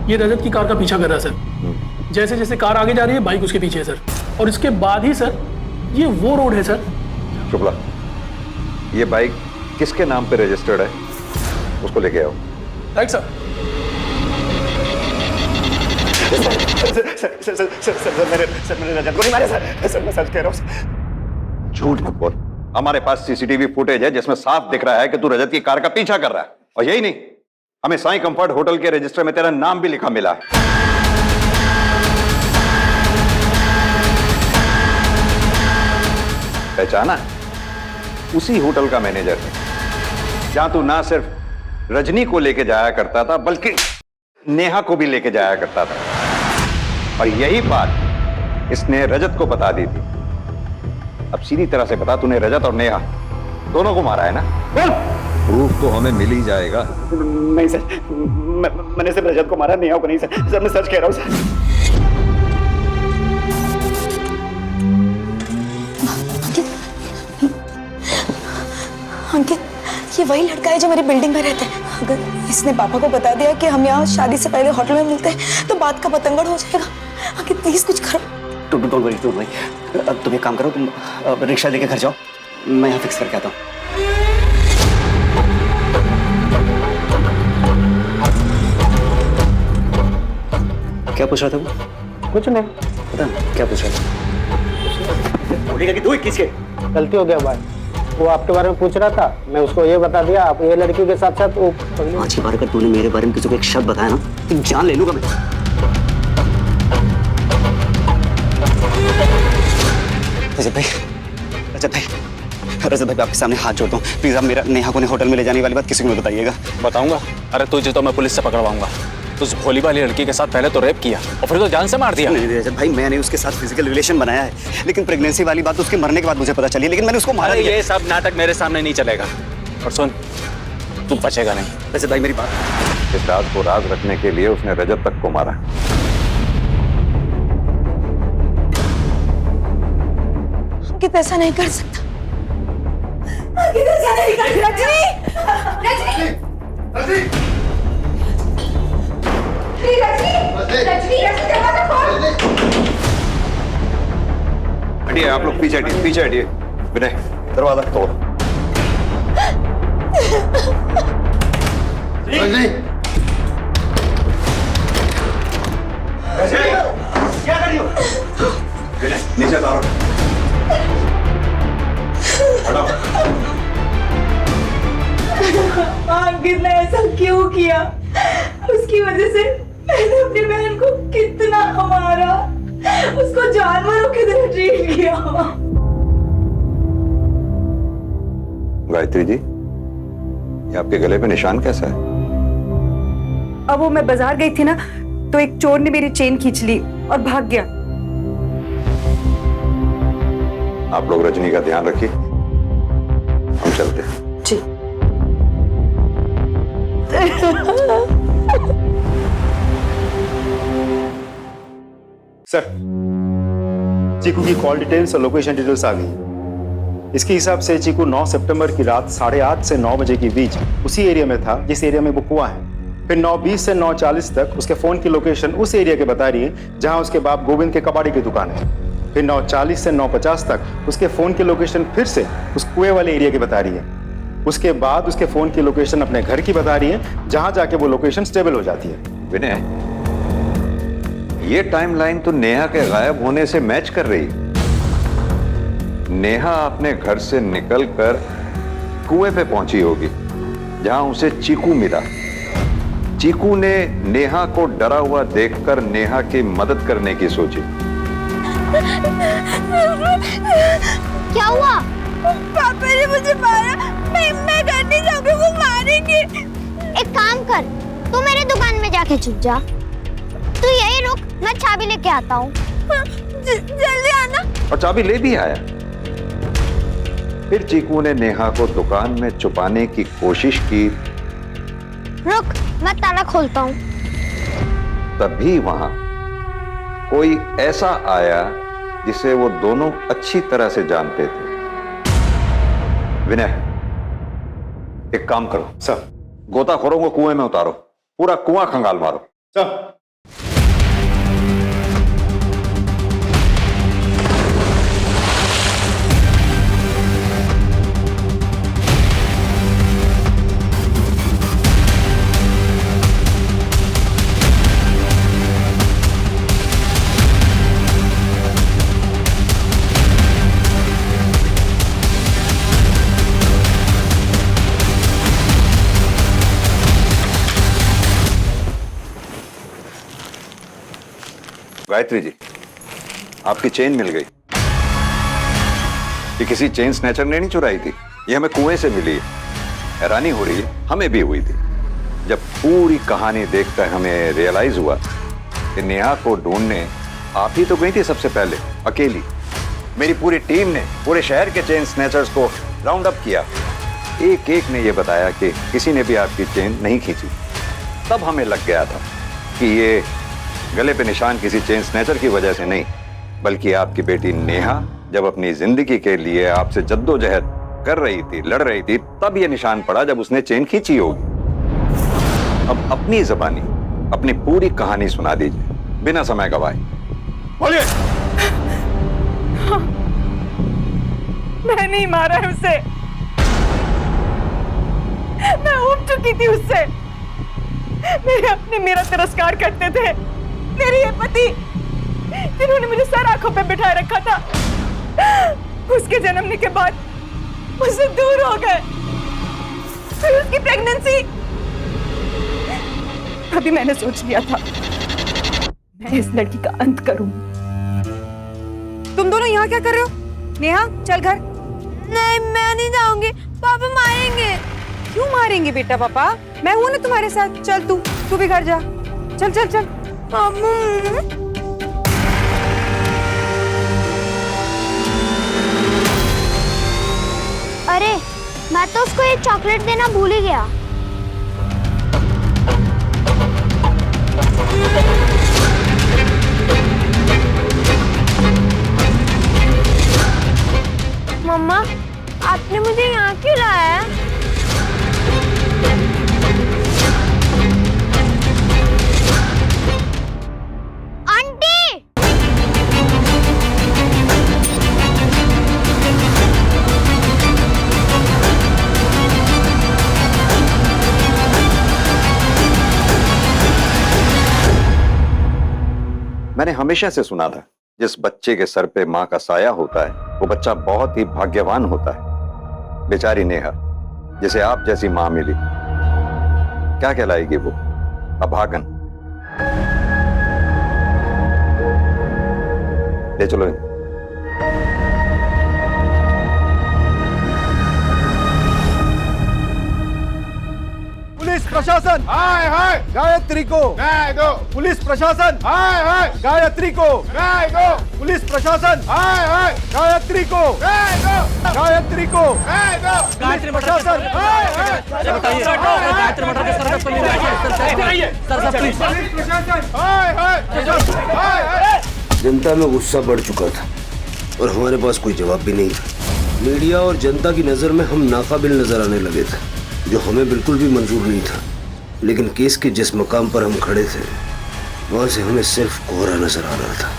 ये रजत की कार का पीछा कर रहा है सर। जैसे जैसे कार आगे जा रही है बाइक उसके पीछे है सर, और इसके बाद ही सर ये वो रोड है सर। शुक्ला, ये बाइक किसके नाम पे रजिस्टर्ड है, उसको लेके आओ। Right sir. सर मैंने रजत को नहीं मारा सर, मैं सच कह रहा हूँ। झूठ मत बोल, हमारे पास CCTV फुटेज है जिसमें साफ दिख रहा है कि तू रजत की कार का पीछा कर रहा है, और यही नहीं, हमें साईं कंफर्ट होटल के रजिस्टर में तेरा नाम भी लिखा मिला है। पहचाना? उसी होटल का मैनेजर है जहां तू ना सिर्फ रजनी को लेके जाया करता था बल्कि नेहा को भी लेके जाया करता था, और यही बात इसने रजत को बता दी थी। अब सीधी तरह से बता, तूने रजत और नेहा दोनों को मारा है ना? प्रूफ तो हमें मिल ही जाएगा। नहीं सर, मैंने सिर्फ रजत को मारा, नेहा को नहीं सर, मैं सच कह रहा हूँ सर। अंकित, ये वही लड़का है जो मेरी बिल्डिंग में रहता है। अगर इसने पापा को बता दिया कि हम यहाँ शादी से पहले होटल में मिलते हैं तो बात का पतंगड़ हो जाएगा। अंकित प्लीज कुछ करो। डोंट वरी, अब तुम एक काम करो, तुम रिक्शा लेके घर जाओ, मैं यहाँ फिक्स करके आता हूँ। क्या पूछ रहा था वो? कुछ नहीं। पता नहीं क्या पूछ रहा था। बोलेगा कि 2 किसके? गलती हो गया भाई, वो आपके बारे में पूछ रहा था, मैं उसको ये बता दिया आप ये लड़की के साथ साथ वो। 5 बार अगर तूने मेरे बारे में किसी को एक शब्द बताया ना तो जान ले लूंगा मैं। रजत भाई आपके सामने हाथ जोड़ता हूँ, प्लीज आप मेरा नेहा को होटल में ले जाने वाली बात किसी को मत बताइएगा। बताऊंगा? अरे तुझे तो मैं पुलिस से पकड़वाऊंगा। उस भोली वाली लड़की के साथ पहले तो रेप किया और फिर तो जान से मार दिया। नहीं रजत भाई, मैंने उसके साथ फिजिकल रिलेशन बनाया है, लेकिन प्रेगनेंसी वाली बात उसके मरने के बाद मुझे पता चली, लेकिन मैंने उसको मारा नहीं। ये सब नाटक मेरे सामने नहीं चलेगा। और सुन, तू बचेगा नहीं। रजत भाई मेरी बात, इस राज को राज रखने के लिए उसने रजत तक को मारा। अंकित ऐसा नहीं कर सकता। अंकित ऐसा नहीं कर सकता। रजनी, दरवाजा खोल। हटिए आप लोग, पीछे हटिए, पीछे हटिए। विनय, दरवाजा तोड़। क्या कर रही हो? विनय, नीचे उतारो। अंकित ने ऐसा क्यों किया? उसकी वजह से मैंने अपनी बहन को कितना मारा, उसको जानवरों की तरह ट्रीट किया। गायत्री जी, ये आपके गले पे निशान कैसा है? अब वो मैं बाजार गई थी ना, तो एक चोर ने मेरी चेन खींच ली और भाग गया। आप लोग रजनी का ध्यान रखिए, हम चलते हैं। जी। सर, चीकू की कॉल डिटेल्स और लोकेशन डिटेल्स आ गई। इसके हिसाब से चीकू 9 सितंबर की रात 8:30 से 9 बजे के बीच उसी एरिया में था जिस एरिया में वो कुआं है। फिर 9:20 से 9:40 तक उसके फोन की लोकेशन उस एरिया के बता रही है जहां उसके बाप गोविंद के कबाड़ी की दुकान है। फिर 9:40 से 9:50 तक उसके फोन की लोकेशन फिर से उस कुएं वाले एरिया की बता रही है। उसके बाद उसके फोन की लोकेशन अपने घर की बता रही है जहां जाके वो लोकेशन स्टेबल हो जाती है। विनय, ये टाइमलाइन तो नेहा के गायब होने से मैच कर रही है। नेहा अपने घर से निकलकर कुएं पे पहुंची होगी जहां उसे चीकू मिला। चीकू ने नेहा को डरा हुआ देखकर नेहा की मदद करने की सोची। क्या हुआ? पापा ने मुझे मारा। मैं घर नहीं जाऊंगी, वो मारेंगे। एक काम कर, तू मेरे दुकान में जाके छुप जा। तू यही रुक, मैं चाबी लेके आता हूँ। जल्दी आना। और चाबी ले भी आया। फिर चीकू ने नेहा को दुकान में छुपाने की कोशिश की। रुक, मैं ताला खोलता हूँ। तभी वहां कोई ऐसा आया जिसे वो दोनों अच्छी तरह से जानते थे। विनय, एक काम करो सर, गोताखोरों को कुएं में उतारो, पूरा कुआं खंगाल मारो। सर, गायत्री जी, आपकी चेन मिल गई। ये किसी चेन स्नैचर ने नहीं चुराई थी, ये हमें कुएं से मिली है। हैरानी हो रही है, हमें भी हुई थी। जब पूरी कहानी देखकर हमें रियलाइज हुआ कि नेहा को ढूंढने आप ही तो गई थी सबसे पहले, अकेली। मेरी पूरी टीम ने पूरे शहर के चेन स्नैचर्स को राउंड अप किया। एक एक ने यह बताया कि किसी ने भी आपकी चेन नहीं खींची। तब हमें लग गया था कि ये गले पे निशान किसी चेन स्नैचर की वजह से नहीं, बल्कि आपकी बेटी नेहा जब अपनी जिंदगी के लिए आपसे जद्दोजहद कर रही थी, लड़ रही थी, तब ये निशान पड़ा जब उसने चेन खींची होगी। अब अपनी ज़बानी अपनी पूरी कहानी सुना दीजिए बिना समय गवाए। बोलिए। मैं नहीं मारा है उसे, मैं उब चुकी थी उससे। मेरे अपने मेरा तिरस्कार करते थे। मेरे ये पति जिन्होंने मुझे सर आंखों पे बिठाए रखा था, उसके जन्मने के बाद मुझसे दूर हो गए। फिर उसकी प्रेगनेंसी, अभी मैंने सोच लिया था मैं इस लड़की का अंत करूं। तुम दोनों यहाँ क्या कर रहे हो? नेहा, चल घर। नहीं, मैं नहीं जाऊंगी, पापा मारेंगे। क्यों मारेंगे बेटा? पापा, मैं हूं ना तुम्हारे साथ। चल तू भी घर जा। चल चल चल। अरे, मैं तो उसको ये चॉकलेट देना भूल ही गया। मम्मा, आपने मुझे यहाँ क्यों लाया है? मैंने हमेशा से सुना था जिस बच्चे के सर पे माँ का साया होता है वो बच्चा बहुत ही भाग्यवान होता है। बेचारी नेहा, जिसे आप जैसी माँ मिली, क्या कहलाएगी वो? अभागन। ले चलो। पुलिस प्रशासन, हाय हाय गायत्री को न्याय दो। पुलिस प्रशासन, हाय हाय गायत्री को न्याय दो। पुलिस प्रशासन, हाय हाय गायत्री को न्याय दो। गायत्री को न्याय दो। गायत्री प्रशासन, हाय हाय गायत्री मटर के सर पे मिल रही है। Sir please. पुलिस प्रशासन, हाय हाय हाय हाय। जनता में गुस्सा बढ़ चुका था और हमारे पास कोई जवाब भी नहीं था। मीडिया और जनता की नज़र में हम नाकाबिल नजर आने लगे थे, जो हमें बिल्कुल भी मंजूर नहीं था। लेकिन केस के जिस मकाम पर हम खड़े थे वहां से हमें सिर्फ कोहरा नजर आ रहा था।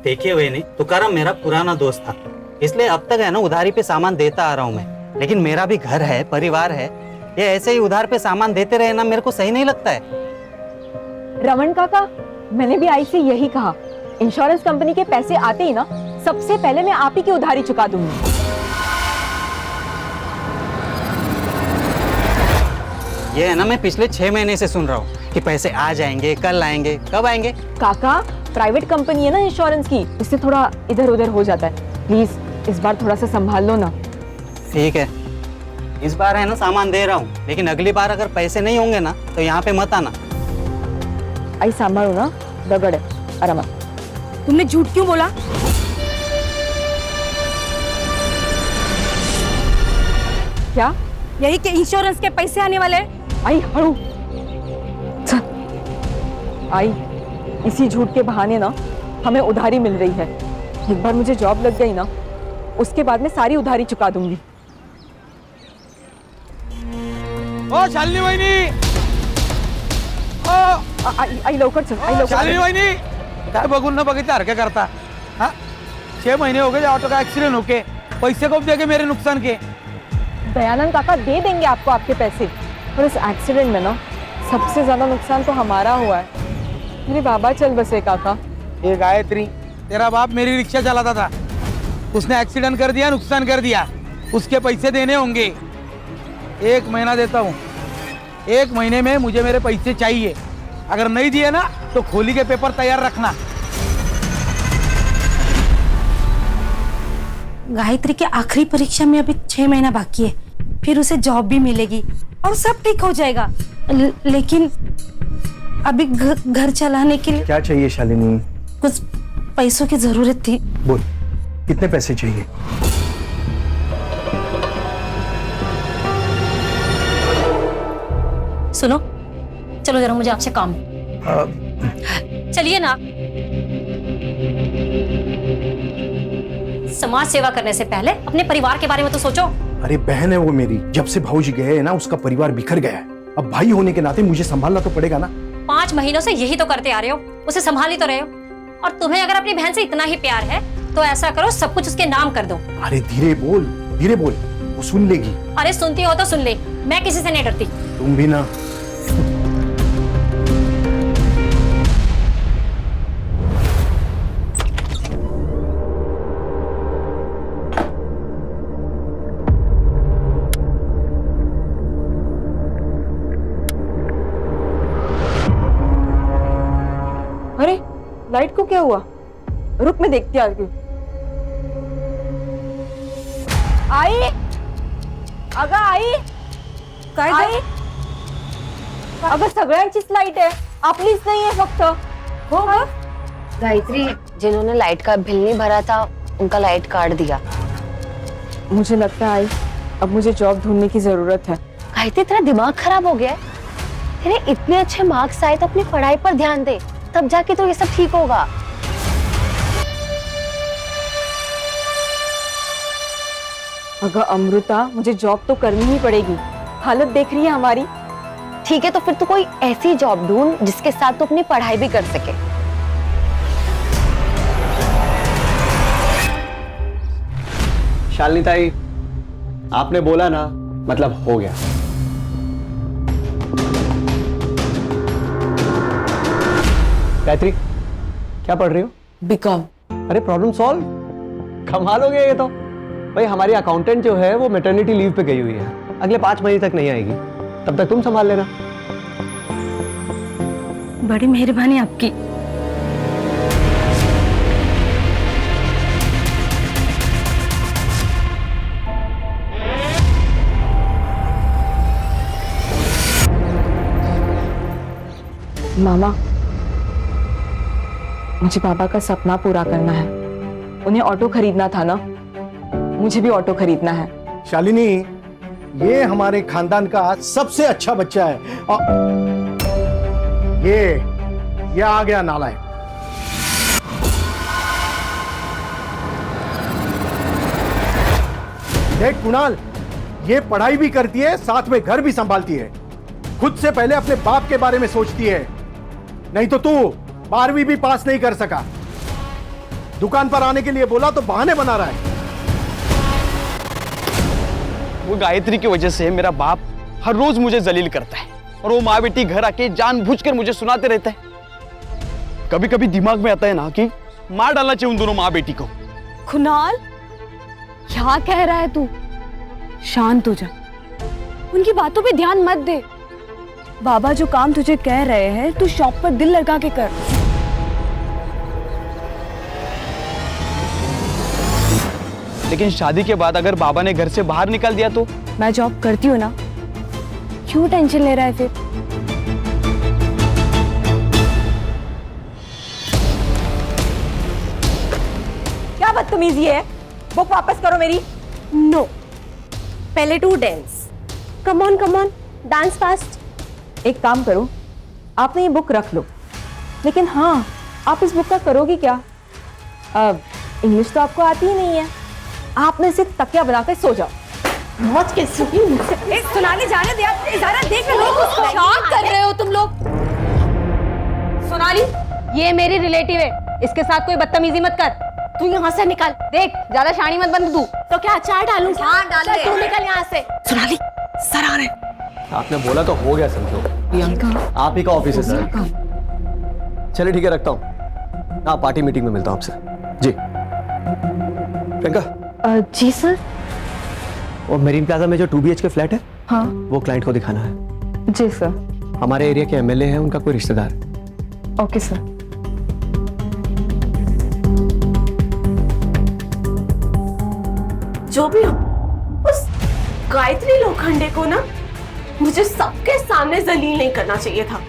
देखिए वेनी, तुकाराम मेरा पुराना दोस्त था, इसलिए अब तक है ना उधारी पे सामान देता आ रहा हूँ मैं। लेकिन मेरा भी घर है, परिवार है, ये ऐसे ही उधार पे सामान देते रहे ना मेरे को सही नहीं लगता है। रमन काका, मैंने भी आई से यही कहा, इंश्योरेंस कंपनी के पैसे आते ही ना सबसे पहले मैं आप ही की उधारी चुका दूंगी। ये है ना मैं पिछले 6 महीने से सुन रहा हूँ कि पैसे आ जाएंगे, कल आएंगे, कब आएंगे। काका, प्राइवेट कंपनी है ना इंश्योरेंस की, इससे थोड़ा इधर उधर हो जाता है। प्लीज इस बार थोड़ा सा संभाल लो ना। ठीक है, इस बार है ना सामान दे रहा हूँ, लेकिन अगली बार अगर पैसे नहीं होंगे ना तो यहाँ पे मत आना। आई संभालो ना, दगड़ है आराम। तुमने झूठ क्यों बोला? क्या? यही कि इंश्योरेंस के पैसे आने वाले हैं। आई हड़ू आई, इसी झूठ के बहाने ना हमें उधारी मिल रही है। एक बार मुझे जॉब लग गई ना, उसके बाद मैं सारी उधारी चुका दूंगी। ओ शालिनी वहिनी, आई लवकर चल, आई लवकर। शालिनी वहिनी, काय बघून न बघितल्यासारखं करता? हाँ, 6 महीने हो गए ऑटो का एक्सीडेंट होके, पैसे कब देंगे मेरे नुकसान के? दयानंद काका दे देंगे आपको आपके पैसे, और इस एक्सीडेंट में ना सबसे ज्यादा नुकसान तो हमारा हुआ है। मेरे बाबा चल बसे काका। ये गायत्री, तेरा बाप मेरी रिक्शा चलाता था, उसने एक्सीडेंट कर दिया, नुकसान कर दिया, उसके पैसे देने होंगे। 1 महीना देता हूँ, 1 महीने में मुझे मेरे पैसे चाहिए। अगर नहीं दिए ना तो खोली के पेपर तैयार रखना। गायत्री की आखिरी परीक्षा में अभी 6 महीना बाकी है, फिर उसे जॉब भी मिलेगी और सब ठीक हो जाएगा। लेकिन अभी घर चलाने के लिए क्या चाहिए शालिनी? कुछ पैसों की जरूरत थी। बोल, कितने पैसे चाहिए? सुनो, चलो जरा मुझे आपसे काम। चलिए ना। समाज सेवा करने से पहले अपने परिवार के बारे में तो सोचो। अरे बहन है वो मेरी, जब से भाऊजी गए हैं ना उसका परिवार बिखर गया है। अब भाई होने के नाते मुझे संभालना तो पड़ेगा ना। 5 महीनों से यही तो करते आ रहे हो, उसे संभाल ही तो रहे हो। और तुम्हें अगर अपनी बहन से इतना ही प्यार है तो ऐसा करो, सब कुछ उसके नाम कर दो। अरे धीरे बोल, वो सुन लेगी। अरे सुनती हो तो सुन ले, मैं किसी से नहीं डरती। तुम भी ना। अरे लाइट को क्या हुआ? रुक, मैं देखती आगे। आई, अगं आई, काय आई, अगं सगळ्यांचीच लाईट आहे, आपलीच नाही आहे फक्त। हो ग गायत्री, जिन्होंने लाइट का बिल नहीं भरा था उनका लाइट काट दिया। मुझे लगता है आई, अब मुझे जॉब ढूंढने की जरूरत है। गायत्री, तेरा दिमाग खराब हो गया है? तेरे इतने अच्छे मार्क्स आए तो अपनी पढ़ाई पर ध्यान दे, तब जाके तो ये सब ठीक होगा। अगर अमृता, मुझे जॉब तो करनी ही पड़ेगी, हालत देख रही है हमारी। ठीक है, तो फिर तू कोई ऐसी जॉब ढूंढ जिसके साथ तू अपनी पढ़ाई भी कर सके। शालिनी ताई, आपने बोला ना, मतलब हो गया। गायत्री, क्या पढ़ रही हो? बीकॉम। अरे प्रॉब्लम सॉल्व, कमाल हो गया ये तो। भाई हमारी अकाउंटेंट जो है वो मैटरनिटी लीव पे गई हुई है, अगले 5 महीने तक नहीं आएगी, तब तक तुम संभाल लेना। बड़ी मेहरबानी आपकी। मामा, मुझे पापा का सपना पूरा करना है। उन्हें ऑटो खरीदना था ना, मुझे भी ऑटो खरीदना है। शालिनी, ये हमारे खानदान का सबसे अच्छा बच्चा है और ये आ गया नालायक। देख कुणाल, ये पढ़ाई भी करती है, साथ में घर भी संभालती है। खुद से पहले अपने बाप के बारे में सोचती है। नहीं तो तू 12वीं भी पास नहीं कर सका। दुकान पर आने के लिए बोला तो बहाने बना रहा है। वो गायत्री की वजह से मेरा बाप हर रोज मुझे जलील करता है और वो माँ बेटी घर आके जानबूझकर मुझे सुनाते रहता है। कभी कभी दिमाग में आता है ना कि मार डालना चाहिए उन दोनों माँ बेटी को। कुणाल, क्या कह रहा है तू? शांत हो जा, उनकी बातों पे ध्यान मत दे। बाबा जो काम तुझे कह रहे हैं, तू शॉप पर दिल लगा के कर। लेकिन शादी के बाद अगर बाबा ने घर से बाहर निकाल दिया तो? मैं जॉब करती हूँ ना, क्यों टेंशन ले रहा है फिर? क्या बदतमीजी है? बुक वापस करो मेरी। नो, पहले to dance. Come on dance fast. एक काम करो, आपने ये बुक रख लो, लेकिन हाँ, आप इस बुक का करोगी क्या? अब इंग्लिश तो आपको आती ही नहीं है, आपने सिर्फ तकिया बनाकर सो जाओ। मौज के सुनाने जाने दे आप, ज़रा देख लो उसको। क्या कर रहे हो तुम लोग? सोनाली, ये मेरी रिलेटिव है, इसके साथ कोई बदतमीजी मत कर। तू यहाँ से निकल। देख, ज्यादा शानी मत बन तू। तो क्या अचार डालूं? हाँ डाल दे। तू निकल यहाँ से। सोनाली, सर आ रहे हैं। आपने बोला तो हो गया समझो। प्रियंका, आप ही का ऑफिस है सर। चलिए ठीक है, रखता हूँ। हाँ, पार्टी मीटिंग में मिलता हूँ आपसे। जी प्रियंका। जी सर। और मेरीन प्लाजा में जो 2 BHK फ्लैट है, हाँ, वो क्लाइंट को दिखाना है। जी सर। हमारे एरिया के MLA है, उनका कोई रिश्तेदार है। Okay sir. जो भी हो, उस गायत्री लोखंडे को ना मुझे सबके सामने जलील नहीं करना चाहिए था।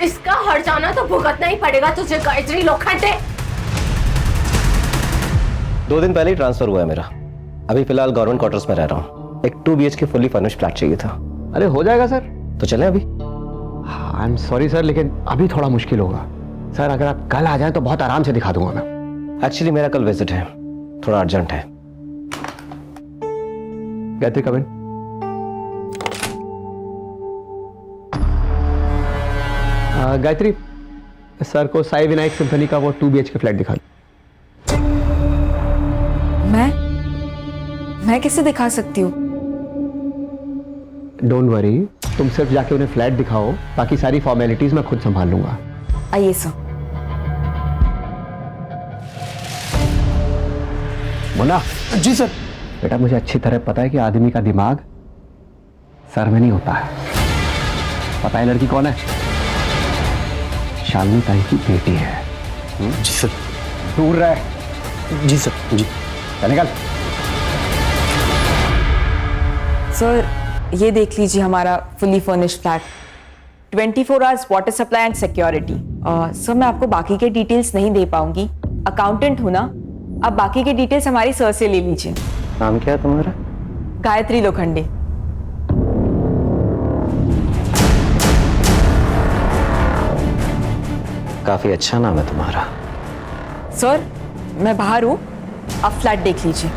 इसका हर जाना तो भुगतना ही पड़ेगा तुझे, गायत्री लोखंडे। 2 दिन पहले ही ट्रांसफर हुआ है मेरा। अभी फिलहाल गवर्नमेंट क्वार्टर्स में रह रहा हूँ। एक 2 BHK फुली फर्निश्ड फ्लैट चाहिए था। अरे हो जाएगा सर, तो चलें अभी? आई एम सॉरी सर, लेकिन अभी थोड़ा मुश्किल होगा सर। अगर आप कल आ जाएं तो बहुत आराम से दिखा दूंगा मैं। एक्चुअली मेरा कल विजिट है, थोड़ा अर्जेंट है। गायत्री कम इन। गायत्री, सर को साई विनायक सिम्फनी का वो 2 BHK फ्लैट दिखा। मैं कैसे दिखा सकती हूँ? डोंट वरी, तुम सिर्फ जाके उन्हें फ्लैट दिखाओ, बाकी सारी फॉर्मेलिटीज मैं खुद संभाल लूंगा। आइए सर। मुन्ना। जी सर। बेटा, मुझे अच्छी तरह पता है कि आदमी का दिमाग सर में नहीं होता है। पता है लड़की कौन है? शालिनी ताई की बेटी है। जी सर। दूर रहे। जी सर। जी चल निकल। सर, ये देख लीजिए हमारा fully furnished flat, 24 hours water supply and security. Sir, मैं आपको बाकी के डिटेल्स नहीं दे पाऊंगी, अकाउंटेंट हूं ना। आप बाकी के डिटेल्स हमारी सर से ले लीजिए। नाम क्या है तुम्हारा? गायत्री लोखंडे। काफी अच्छा नाम है तुम्हारा। सर, मैं बाहर हूं, आप फ्लैट देख लीजिए।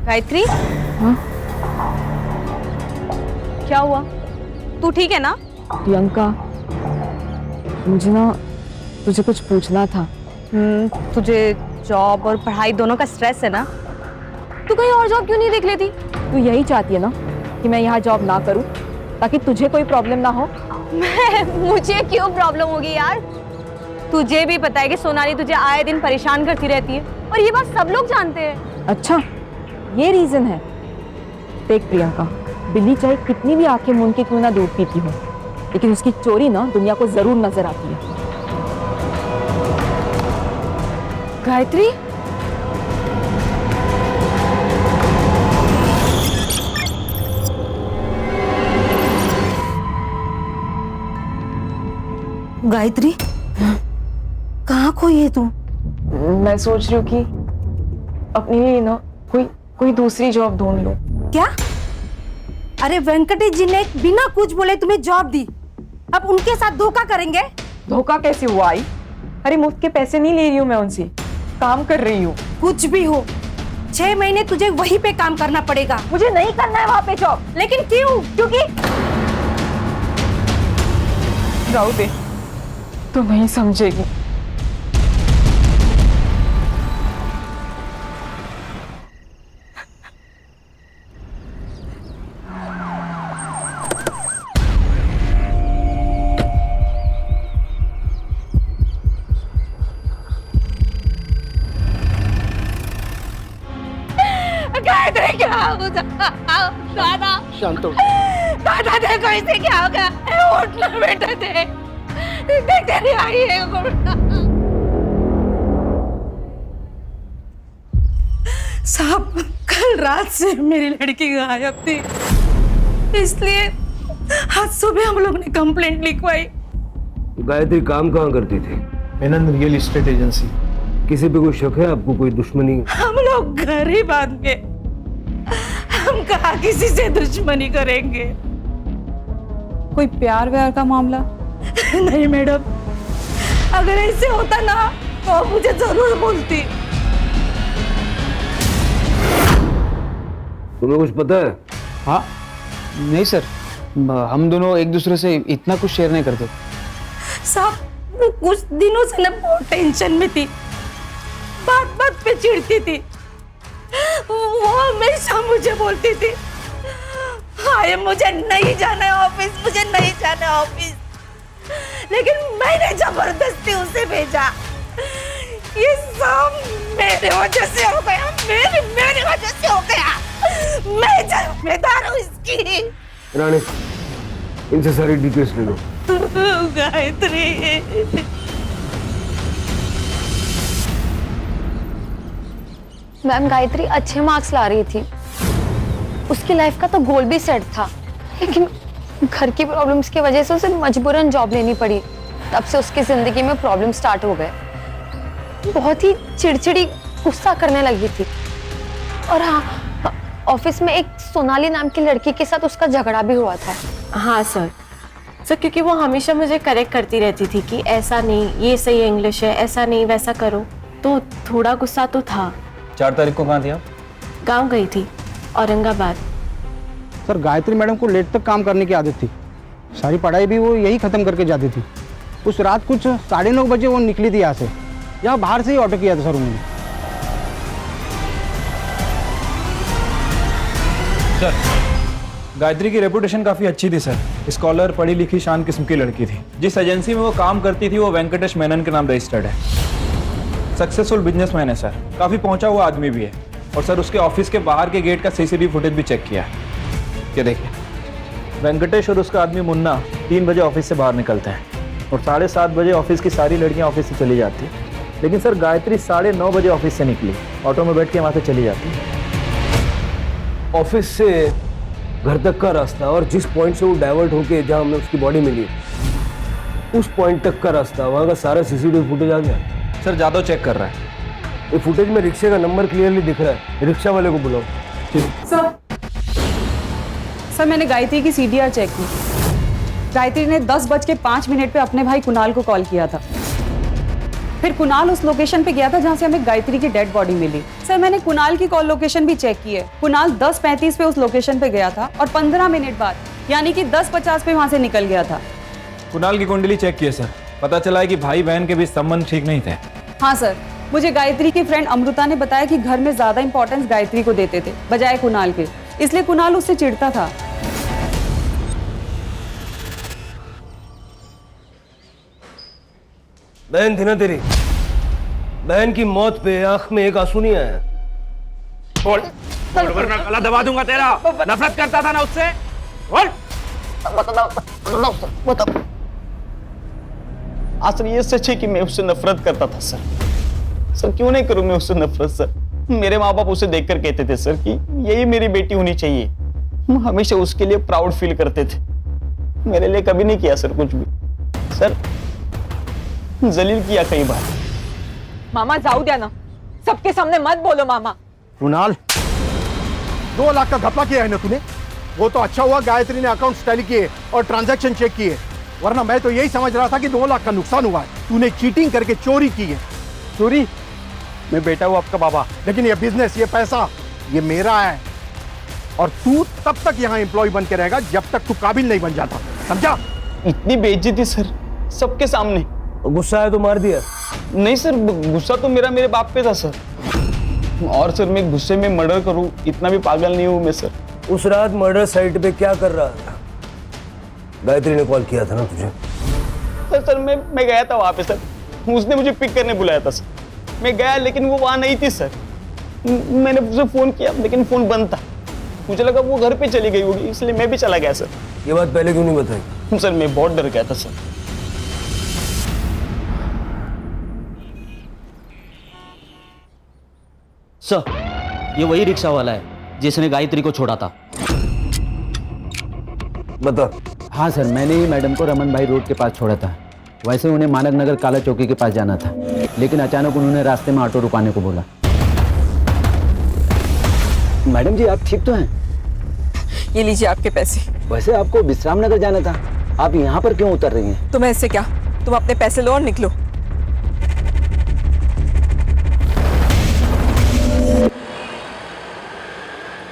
गायत्री, क्या हुआ? तू ठीक है ना? प्रियंका, मुझे ना तुझे कुछ पूछना था। तुझे जॉब और पढ़ाई दोनों का स्ट्रेस है ना? तू कहीं और जॉब क्यों नहीं देख लेती? तू यही चाहती है ना कि मैं यहाँ जॉब ना करूँ ताकि तुझे कोई प्रॉब्लम ना हो? मुझे क्यों प्रॉब्लम होगी यार? तुझे भी पता है कि सोनाली तुझे आए दिन परेशान करती रहती है और ये बात सब लोग जानते हैं। अच्छा, ये रीजन है। देख प्रियंका, बिल्ली चाहे कितनी भी आंखें मूंद के क्यों ना दूध पीती हो, लेकिन उसकी चोरी ना दुनिया को जरूर नजर आती है। गायत्री, गायत्री, कहाँ कोई है तू? मैं सोच रही हूँ कि अपने लिए ना कोई दूसरी जॉब ढूंढ लो। क्या? अरे वेंकटेश जी ने बिना कुछ बोले तुम्हें जॉब दी, अब उनके साथ धोखा करेंगे? धोखा कैसे हुआ आई? अरे मुफ्त के पैसे नहीं ले रही हूँ मैं उनसे, काम कर रही हूँ। कुछ भी हो, 6 महीने तुझे वहीं पे काम करना पड़ेगा। मुझे नहीं करना है वहाँ पे जॉब। लेकिन क्यों? क्योंकि राहु दे, तू नहीं समझेगी। गायत्री क्या होगा? दादा शांत हो। दादा देखो इसे क्या होगा? उठ ना बेटा, देख तेरी आई है। साहब, कल रात से मेरी लड़की गायब थी, इसलिए आज सुबह हम लोग ने कंप्लेंट लिखवाई। गायत्री काम कहाँ करती थी? Menon real estate agency. किसी पे कोई शक है आपको? कोई दुश्मनी? हम लोग गरीब आदमी, हम कहाँ किसी से दुश्मनी करेंगे। कोई प्यार व्यार का मामला? नहीं मैडम, अगर ऐसे होता ना तो आप मुझे जरूर बोलती। तुम्हें कुछ पता है? हाँ नहीं सर, हम दोनों एक दूसरे से इतना कुछ शेयर नहीं करते। साहब, वो कुछ दिनों से ना बहुत टेंशन में थी, बात बात पे चिढ़ती थी। वो हमेशा मुझे बोलती थी, हाय मुझे नहीं जाना है ऑफिस, मुझे नहीं जाना है ऑफिस, लेकिन मैंने जबरदस्ती उसे भेजा। ये सब मेरे वजह से हो गया, मेरी वजह से हो गया। मैं जिम्मेदार हूँ इसकी। रानी, इनसे सारी डिटेल्स ले लो। गायत्री, मैम गायत्री अच्छे मार्क्स ला रही थी, उसकी लाइफ का तो गोल भी सेट था, लेकिन घर की प्रॉब्लम्स की वजह से उसे मजबूरन जॉब लेनी पड़ी। तब से उसकी जिंदगी में प्रॉब्लम स्टार्ट हो गए। बहुत ही चिड़चिड़ी, गुस्सा करने लगी थी। और हाँ, ऑफिस में एक सोनाली नाम की लड़की के साथ उसका झगड़ा भी हुआ था। हाँ सर, क्योंकि वो हमेशा मुझे करेक्ट करती रहती थी कि ऐसा नहीं, ये सही इंग्लिश है, ऐसा नहीं वैसा करो, तो थोड़ा गुस्सा तो था। 4 तारीख को कहाँ थी आप? गांव गई थी, औरंगाबाद। सर गायत्री मैडम को लेट तक काम करने की आदत थी, सारी पढ़ाई भी वो यही खत्म करके जाती थी। उस रात कुछ 9:30 बजे वो निकली थी यहाँ से, यहाँ बाहर से ही ऑटो किया था सर उन्होंने। सर गायत्री की रेपुटेशन काफी अच्छी थी सर, स्कॉलर, पढ़ी लिखी, शान किस्म की लड़की थी। जिस एजेंसी में वो काम करती थी वो वेंकटेश मेनन के नाम रजिस्टर्ड है। सक्सेसफुल बिजनेसमैन है सर, काफी पहुंचा हुआ आदमी भी है। और सर उसके ऑफिस के बाहर के गेट का सीसीटीवी फुटेज भी चेक किया है। ये देखिए, वेंकटेश और उसका आदमी मुन्ना 3 बजे ऑफिस से बाहर निकलते हैं और 7:30 बजे ऑफिस की सारी लड़कियां ऑफिस से चली जाती है। लेकिन सर गायत्री 9:30 बजे ऑफिस से निकली, ऑटो में बैठ के वहां से चली जाती है। ऑफिस से घर तक का रास्ता और जिस पॉइंट से वो डाइवर्ट होके जहां हमें उसकी बॉडी मिली, उस पॉइंट तक का रास्ता, वहां का सारा सीसीटीवी फुटेज आ गया। सर जादव चेक कर रहा है। ये फुटेज में रिक्शे का नंबर क्लियरली दिख रहा है। रिक्शा वाले को बुलाओ। सर मैंने गायत्री की सीडीआर चेक की। गायत्री ने 10:05 पे अपने भाई कुणाल को कॉल किया था। फिर कुणाल उस लोकेशन पे गया था जहां से हमें गायत्री की डेड बॉडी मिली। सर मैंने कुणाल की कॉल लोकेशन भी चेक की है। कुणाल 10:35 पे उस लोकेशन पे गया था और 15 मिनट बाद यानी कि 10:50 पे वहां से निकल गया था। कुणाल की कुंडली चेक की है सर, पता चला है कि भाई बहन के बीच संबंध ठीक नहीं थे। हाँ सर, मुझे गायत्री की फ्रेंड अमृता ने बताया कि घर में ज्यादा इंपॉर्टेंस गायत्री को देते थे बजाय कुणाल के, इसलिए कुणाल उससे चिढ़ता था। बहन थी ना तेरी, बहन की मौत पे आंख में एक आंसू नहीं आया। बोल, वरना गला दबा दूंगा तेरा। नफरत करता था ना उससे, बोल। असल ये सच है कि मैं उससे नफरत करता था सर। सर क्यों नहीं करूं मैं उससे नफरत सर? मेरे माँ बाप उसे देखकर कहते थे सर कि यही मेरी बेटी होनी चाहिए। हम हमेशा उसके लिए प्राउड फील करते थे। मेरे लिए कभी नहीं किया सर कुछ भी। सर जलील किया कई बार, मामा जाऊ द्या ना, सबके सामने मत बोलो मामा। कुणाल, 2 लाख का घपला किया है ना तूने? वो तो अच्छा हुआ गायत्री ने अकाउंट टैली किए और ट्रांजैक्शन चेक किए, वरना मैं तो यही समझ रहा था कि 2 लाख का नुकसान हुआ है। तूने चीटिंग करके चोरी की है। चोरी? मैं बेटा हूँ आपका बाबा। लेकिन ये बिजनेस, ये पैसा, ये मेरा है, और तू तब तक यहाँ एम्प्लॉय बन के रहेगा जब तक तू काबिल नहीं बन जाता, समझा? इतनी बेइज्जती सर, सबके सामने। गुस्सा है तो मार दिया? नहीं सर, गुस्सा तो मेरे बाप पे था सर। और सर मैं गुस्से में मर्डर करूं इतना भी पागल नहीं हूं मैं सर। उस रात मर्डर साइट पे क्या कर रहा था? गायत्री ने कॉल किया था ना तुझे? सर मैं गया था वहां पे सर, उसने मुझे पिक करने बुलाया था सर। मैं गया लेकिन वो वहां नहीं थी सर। मैंने उसे फोन किया लेकिन फोन बंद था। मुझे लगा वो घर पे चली गई होगी, इसलिए मैं भी चला गया सर। ये बात पहले क्यों नहीं बताई? सर मैं बहुत डर गया था सर। सर ये वही रिक्शा वाला है जिसने गायत्री को छोड़ा था। बता। हाँ सर, मैंने ही मैडम को रमन भाई रोड के पास छोड़ा था। वैसे उन्हें मानक नगर काला चौकी के पास जाना था, लेकिन अचानक उन्होंने रास्ते में ऑटो रुकाने को बोला। मैडम जी आप ठीक तो हैं? ये लीजिए आपके पैसे। वैसे आपको विश्राम नगर जाना था, आप यहाँ पर क्यों उतर रही हैं? तुम्हें इससे क्या, तुम अपने पैसे लो और निकलो।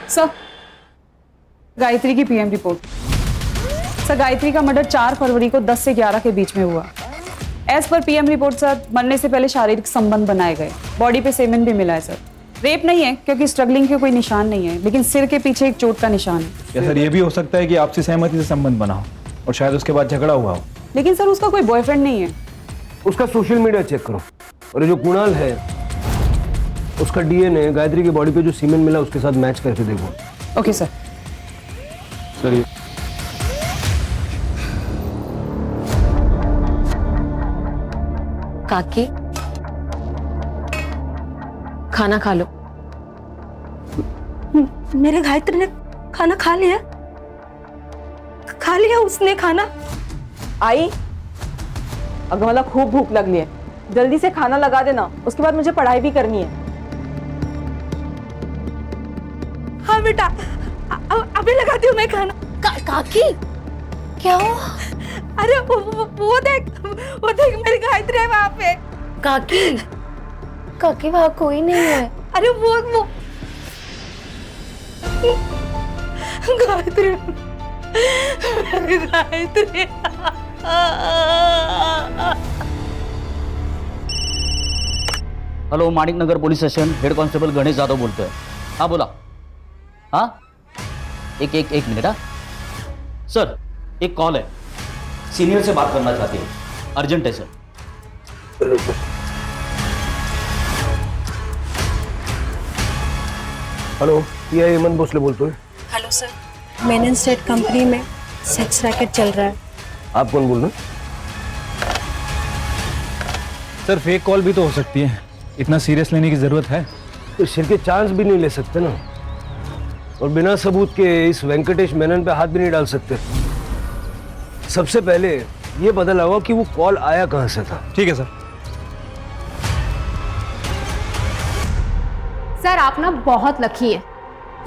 सर, गायत्री की पीएम रिपोर्ट। सर, गायत्री का मर्डर 4 फरवरी को 10 से 11 के बीच में हुआ। As per PM report sir, मरने से पहले शारीरिक संबंध बनाए गए। बॉडी पे सेमेन भी मिला है सर। रेप नहीं है क्योंकि स्ट्रगलिंग के कोई निशान नहीं है, लेकिन सिर के पीछे एक चोट का निशान है। या सर ये भी हो सकता है कि आपसी सहमति से संबंध बना हो और शायद उसके बाद झगड़ा हुआ हो। लेकिन सर उसका कोई बॉयफ्रेंड नहीं है। उसका सोशल मीडिया चेक करो, और ये जो कुणाल है उसका डीएनए गायत्री की बॉडी पे जो सीमेंट मिला उसके साथ मैच करके देखो। Okay sir. सर काकी खाना खा लो। मेरे गायत्री ने खाना खा लिया? खा लिया उसने खाना? आई अगर मला खूब भूख लगली है, जल्दी से खाना लगा देना, उसके बाद मुझे पढ़ाई भी करनी है। हाँ बेटा, अभी लगाती हूँ मैं खाना। काकी क्या हो? अरे वो देख मेरी गायत्री है वहां पे। काकी वहां कोई नहीं है। अरे वो गायत्री, मेरी Gayatri. Hello, Manik Nagar police station, head constable Ganesh Yadav बोलते हैं। हाँ बोला। हाँ एक मिनट। हाँ सर, एक कॉल है, सीनियर से बात करना चाहती है, अर्जेंट है सर। हेलो, ये हेमंत भोसले बोलते हैं। Hello sir, Menon state company में सेक्स रैकेट चल रहा है। आप कौन बोल रहे हैं? सर फेक कॉल भी तो हो सकती है, इतना सीरियस लेने की जरूरत है? तो सिर के चांस भी नहीं ले सकते ना, और बिना सबूत के इस वेंकटेश मेनन पे हाथ भी नहीं डाल सकते। सबसे पहले ये पता लगाओ कि वो कॉल आया कहां से था। ठीक है सर। सर आप ना बहुत लकी है,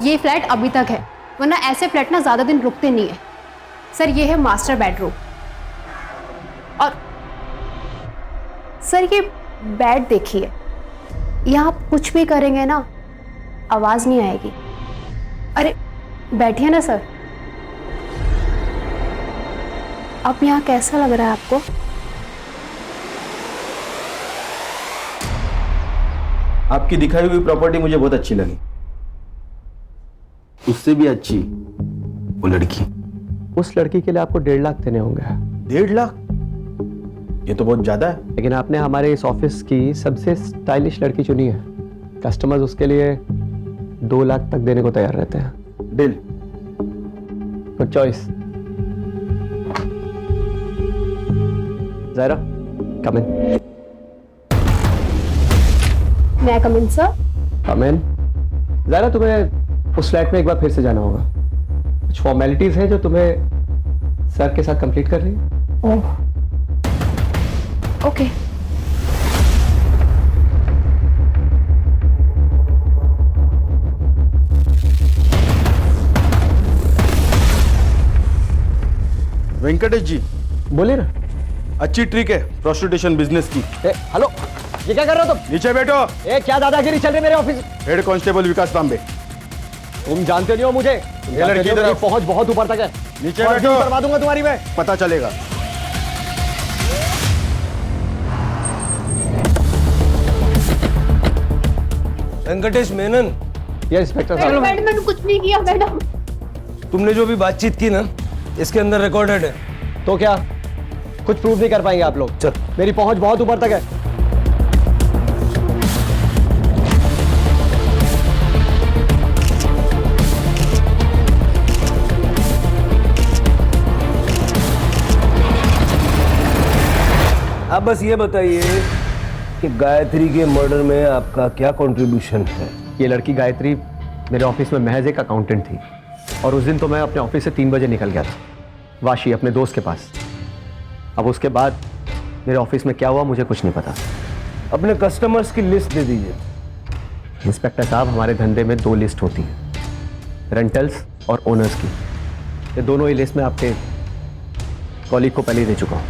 ये फ्लैट अभी तक है, वरना ऐसे फ्लैट ना ज्यादा दिन रुकते नहीं है। सर ये है मास्टर बेडरूम, और सर ये बेड देखिए, यहाँ आप कुछ भी करेंगे ना आवाज नहीं आएगी। अरे बैठिए ना सर। अब यहाँ कैसा लग रहा है आपको? आपकी दिखाई हुई प्रॉपर्टी मुझे बहुत अच्छी लगी, उससे भी अच्छी वो लड़की। उस लड़की के लिए आपको 1.5 लाख देने होंगे। 1.5 लाख? ये तो बहुत ज्यादा है। लेकिन आपने हमारे इस ऑफिस की सबसे स्टाइलिश लड़की चुनी है, कस्टमर्स उसके लिए 2 लाख तक देने को तैयार रहते हैं। Deal. Good choice. Zaira, come in. मैं कम इन सर? कम इन। ज़ायरा, तुम्हें उस फ्लैट में एक बार फिर से जाना होगा, कुछ फॉर्मेलिटीज हैं जो तुम्हें सर के साथ कंप्लीट कर रही है। Oh okay. वेंकटेश जी बोलिए ना। अच्छी ट्रिक है प्रोस्टिट्यूशन बिजनेस की। हेलो, ये क्या कर रहे हो तुम? नीचे बैठो। क्या दादागिरी चल रही है मेरे ऑफिस? हेड कांस्टेबल विकास तांबे। तुम जानते नहीं हो मुझे। ये लड़की इधर आओ। पहुंच बहुत ऊपर तक है। नीचे बैठो। करवा दूंगा तुम्हारी मैं। पता चलेगा। वेंकटेश मेनन। ये इंस्पेक्टर साहब। मैडम मैंने कुछ नहीं किया मैडम। तुमने जो भी बातचीत की ना, इसके अंदर रिकॉर्डेड है। तो क्या कुछ प्रूव नहीं कर पाएंगे आप लोग? चल, मेरी पहुंच बहुत ऊपर तक है। आप बस ये बताइए कि गायत्री के मर्डर में आपका क्या कंट्रीब्यूशन है? ये लड़की गायत्री मेरे ऑफिस में महज एक अकाउंटेंट थी और उस दिन तो मैं अपने ऑफिस से 3 बजे निकल गया था वाशी अपने दोस्त के पास। अब उसके बाद मेरे ऑफिस में क्या हुआ मुझे कुछ नहीं पता। अपने कस्टमर्स की लिस्ट दे दीजिए। इंस्पेक्टर साहब, हमारे धंधे में 2 लिस्ट होती हैं, रेंटल्स और ओनर्स की। ये दोनों ही लिस्ट में आपके कॉलीग को पहले ही दे चुका हूँ।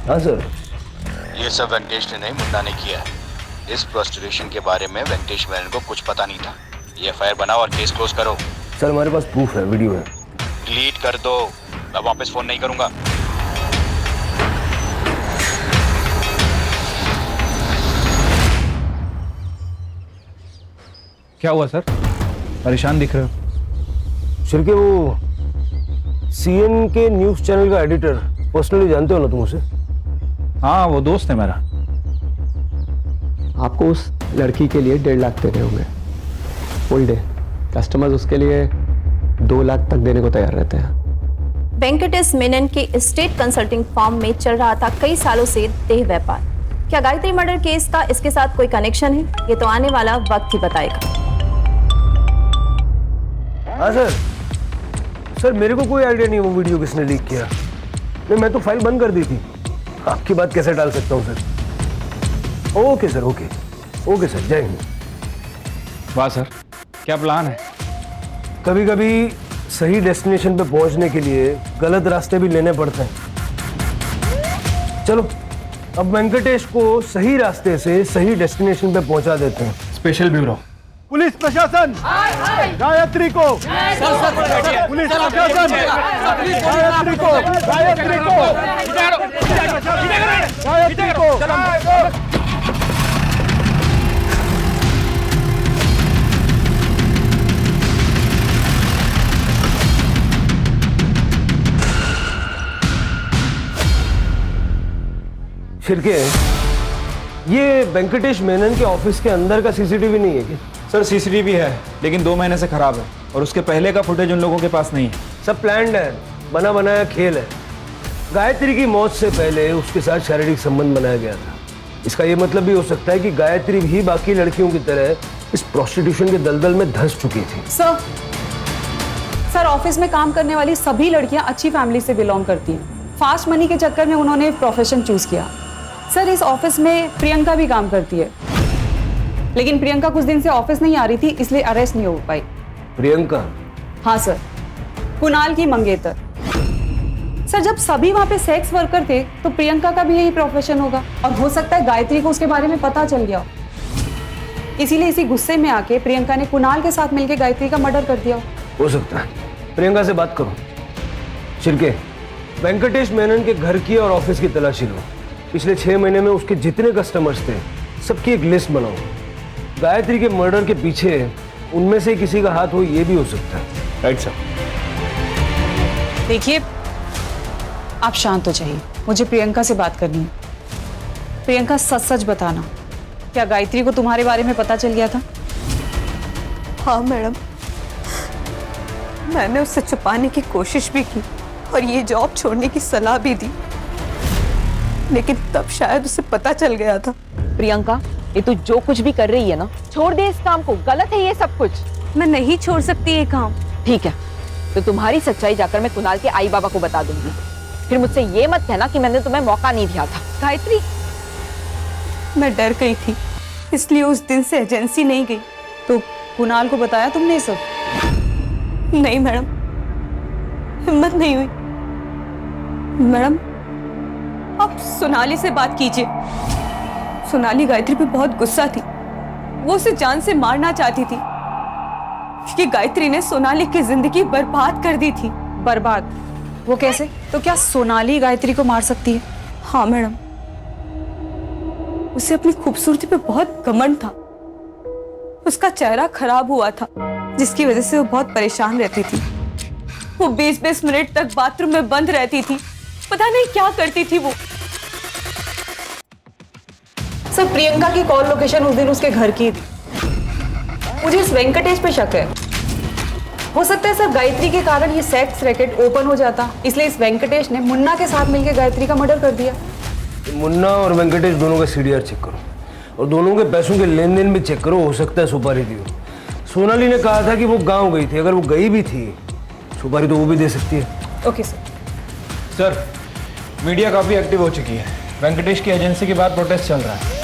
हाँ सर। ये सब वेंकटेश ने नहीं, मुन्ना ने किया है। इस प्रोस्टिट्यूशन के बारे में वेंकटेश मेनन को कुछ पता नहीं था। ये एफआईआर बनाओ और केस क्लोज करो। सर हमारे पास प्रूफ है, वीडियो है। डिलीट कर दो, मैं वापस फोन नहीं करूंगा। क्या हुआ सर? परेशान दिख रहे हो। शिरके, वो सीएन के न्यूज चैनल का एडिटर पर्सनली जानते हो ना तुम उसे? हाँ, वो दोस्त है मेरा। आपको उस लड़की के लिए 1.5 लाख देने होंगे फुल डे। कस्टमर्स उसके लिए 2 लाख तक देने को तैयार रहते हैं। वेंकटेश मेनन के स्टेट कंसल्टिंग फर्म में चल रहा था कई सालों से देह व्यापार। क्या गायत्री मर्डर केस का इसके साथ कोई कनेक्शन है? ये तो आने वाला वक्त ही बताएगा। हाँ सर। सर मेरे को कोई आइडिया नहीं वो वीडियो किसने लीक किया। नहीं, मैं तो फाइल बंद कर दी थी। आपकी बात कैसे डाल सकता हूँ sir? Okay sir, okay okay sir, जय हिंद। वाह सर, क्या प्लान है? कभी कभी सही डेस्टिनेशन पे पहुंचने के लिए गलत रास्ते भी लेने पड़ते हैं। चलो अब वेंकटेश को सही रास्ते से सही डेस्टिनेशन पे पहुंचा देते हैं। Special bureau. पुलिस प्रशासन गायत्री को। पुलिस प्रशासन गायत्री को। गायत्री को। गायत्री को। शिरके, ये वेंकटेश मेनन के ऑफिस के अंदर का सीसीटीवी नहीं है क्या? सर सीसीटीवी है, लेकिन 2 महीने से खराब है और उसके पहले का फुटेज उन लोगों के पास नहीं है। सब प्लान्ड है, बना बनाया खेल है। गायत्री की मौत से पहले उसके साथ शारीरिक संबंध बनाया गया था। इसका ये मतलब भी हो सकता है कि गायत्री भी बाकी लड़कियों की तरह इस प्रोस्टिट्यूशन के दलदल में धंस चुकी थी। सर ऑफिस में काम करने वाली सभी लड़कियां अच्छी फैमिली से बिलोंग करती हैं। फास्ट मनी के चक्कर में उन्होंने प्रोफेशन चूज किया। सर इस ऑफिस में प्रियंका भी काम करती है, लेकिन प्रियंका कुछ दिन से ऑफिस नहीं आ रही थी, इसलिए अरेस्ट नहीं हो पाई। प्रियंका? हाँ सर, कुणाल की मंगेतर। सर जब सभी वहां पे सेक्स वर्कर थे तो प्रियंका का भी यही प्रोफेशन होगा और हो सकता है गायत्री को उसके बारे में पता चल गया हो, इसीलिए इसी गुस्से में आके प्रियंका ने कुणाल के साथ मिलकर गायत्री का मर्डर कर दिया। हो सकता है। प्रियंका से बात करो। शिरके, वेंकटेश मेनन के घर की और ऑफिस की तलाशी लो। पिछले 6 महीने में उसके जितने कस्टमर्स थे सबकी एक लिस्ट बनाओ। गायत्री के मर्डर के पीछे उनमें से किसी का हाथ हो, ये भी हो सकता है। Right sir. देखिए आप शांत हो जाइए, मुझे प्रियंका से बात करनी है। प्रियंका सच सच बताना, क्या गायत्री को तुम्हारे बारे में पता चल गया था? हाँ मैडम, मैंने उससे छुपाने की कोशिश भी की और ये जॉब छोड़ने की सलाह भी दी, लेकिन तब शायद उसे पता चल गया था। प्रियंका, ये तू जो कुछ भी कर रही है ना, छोड़ दे इस काम को। गलत है ये सब कुछ। मैं नहीं छोड़ सकती ये काम। ठीक है, तो तुम्हारी सच्चाई जाकर मैं कुणाल के आई बाबा को बता दूंगी। फिर मुझसे ये मत कहना कि मैंने तुम्हें मौका नहीं दिया था। गायत्री, मैं डर गई थी, इसलिए उस दिन से एजेंसी नहीं गई। तो कुणाल को बताया तुमने ये सब? नहीं मैडम, हिम्मत नहीं हुई। मैडम आप सोनाली से बात कीजिए। सोनाली गायत्री पे बहुत गुस्सा थी, वो उसे जान से मारना चाहती थी क्योंकि गायत्री ने सोनाली की जिंदगी बर्बाद कर दी थी। बर्बाद? वो कैसे? तो क्या सोनाली गायत्री को मार सकती है? हाँ मैडम, उसे अपनी खूबसूरती पे बहुत घमंड था। उसका चेहरा खराब हुआ था जिसकी वजह से वो बहुत परेशान रहती थी। वो 20-20 मिनट तक बाथरूम में बंद रहती थी, पता नहीं क्या करती थी वो। सर प्रियंका की कॉल लोकेशन उस दिन उसके घर की थी। मुझे इस वेंकटेश पे शक है। हो सकता है सर गायत्री के कारण ये सेक्स रैकेट ओपन हो जाता, इसलिए इस वेंकटेश ने मुन्ना के साथ मिलकर गायत्री का मर्डर कर दिया। मुन्ना और वेंकटेश दोनों का सीडीआर चेक करो और दोनों के पैसों के लेन देन भी चेक करो। हो सकता है सुपारी दी हो। सोनाली ने कहा था कि वो गांव गई थी, अगर वो गई भी थी सुपारी तो वो भी दे सकती है। Okay sir. सर मीडिया काफी एक्टिव हो चुकी है। वेंकटेश की एजेंसी के बाद प्रोटेस्ट चल रहा है।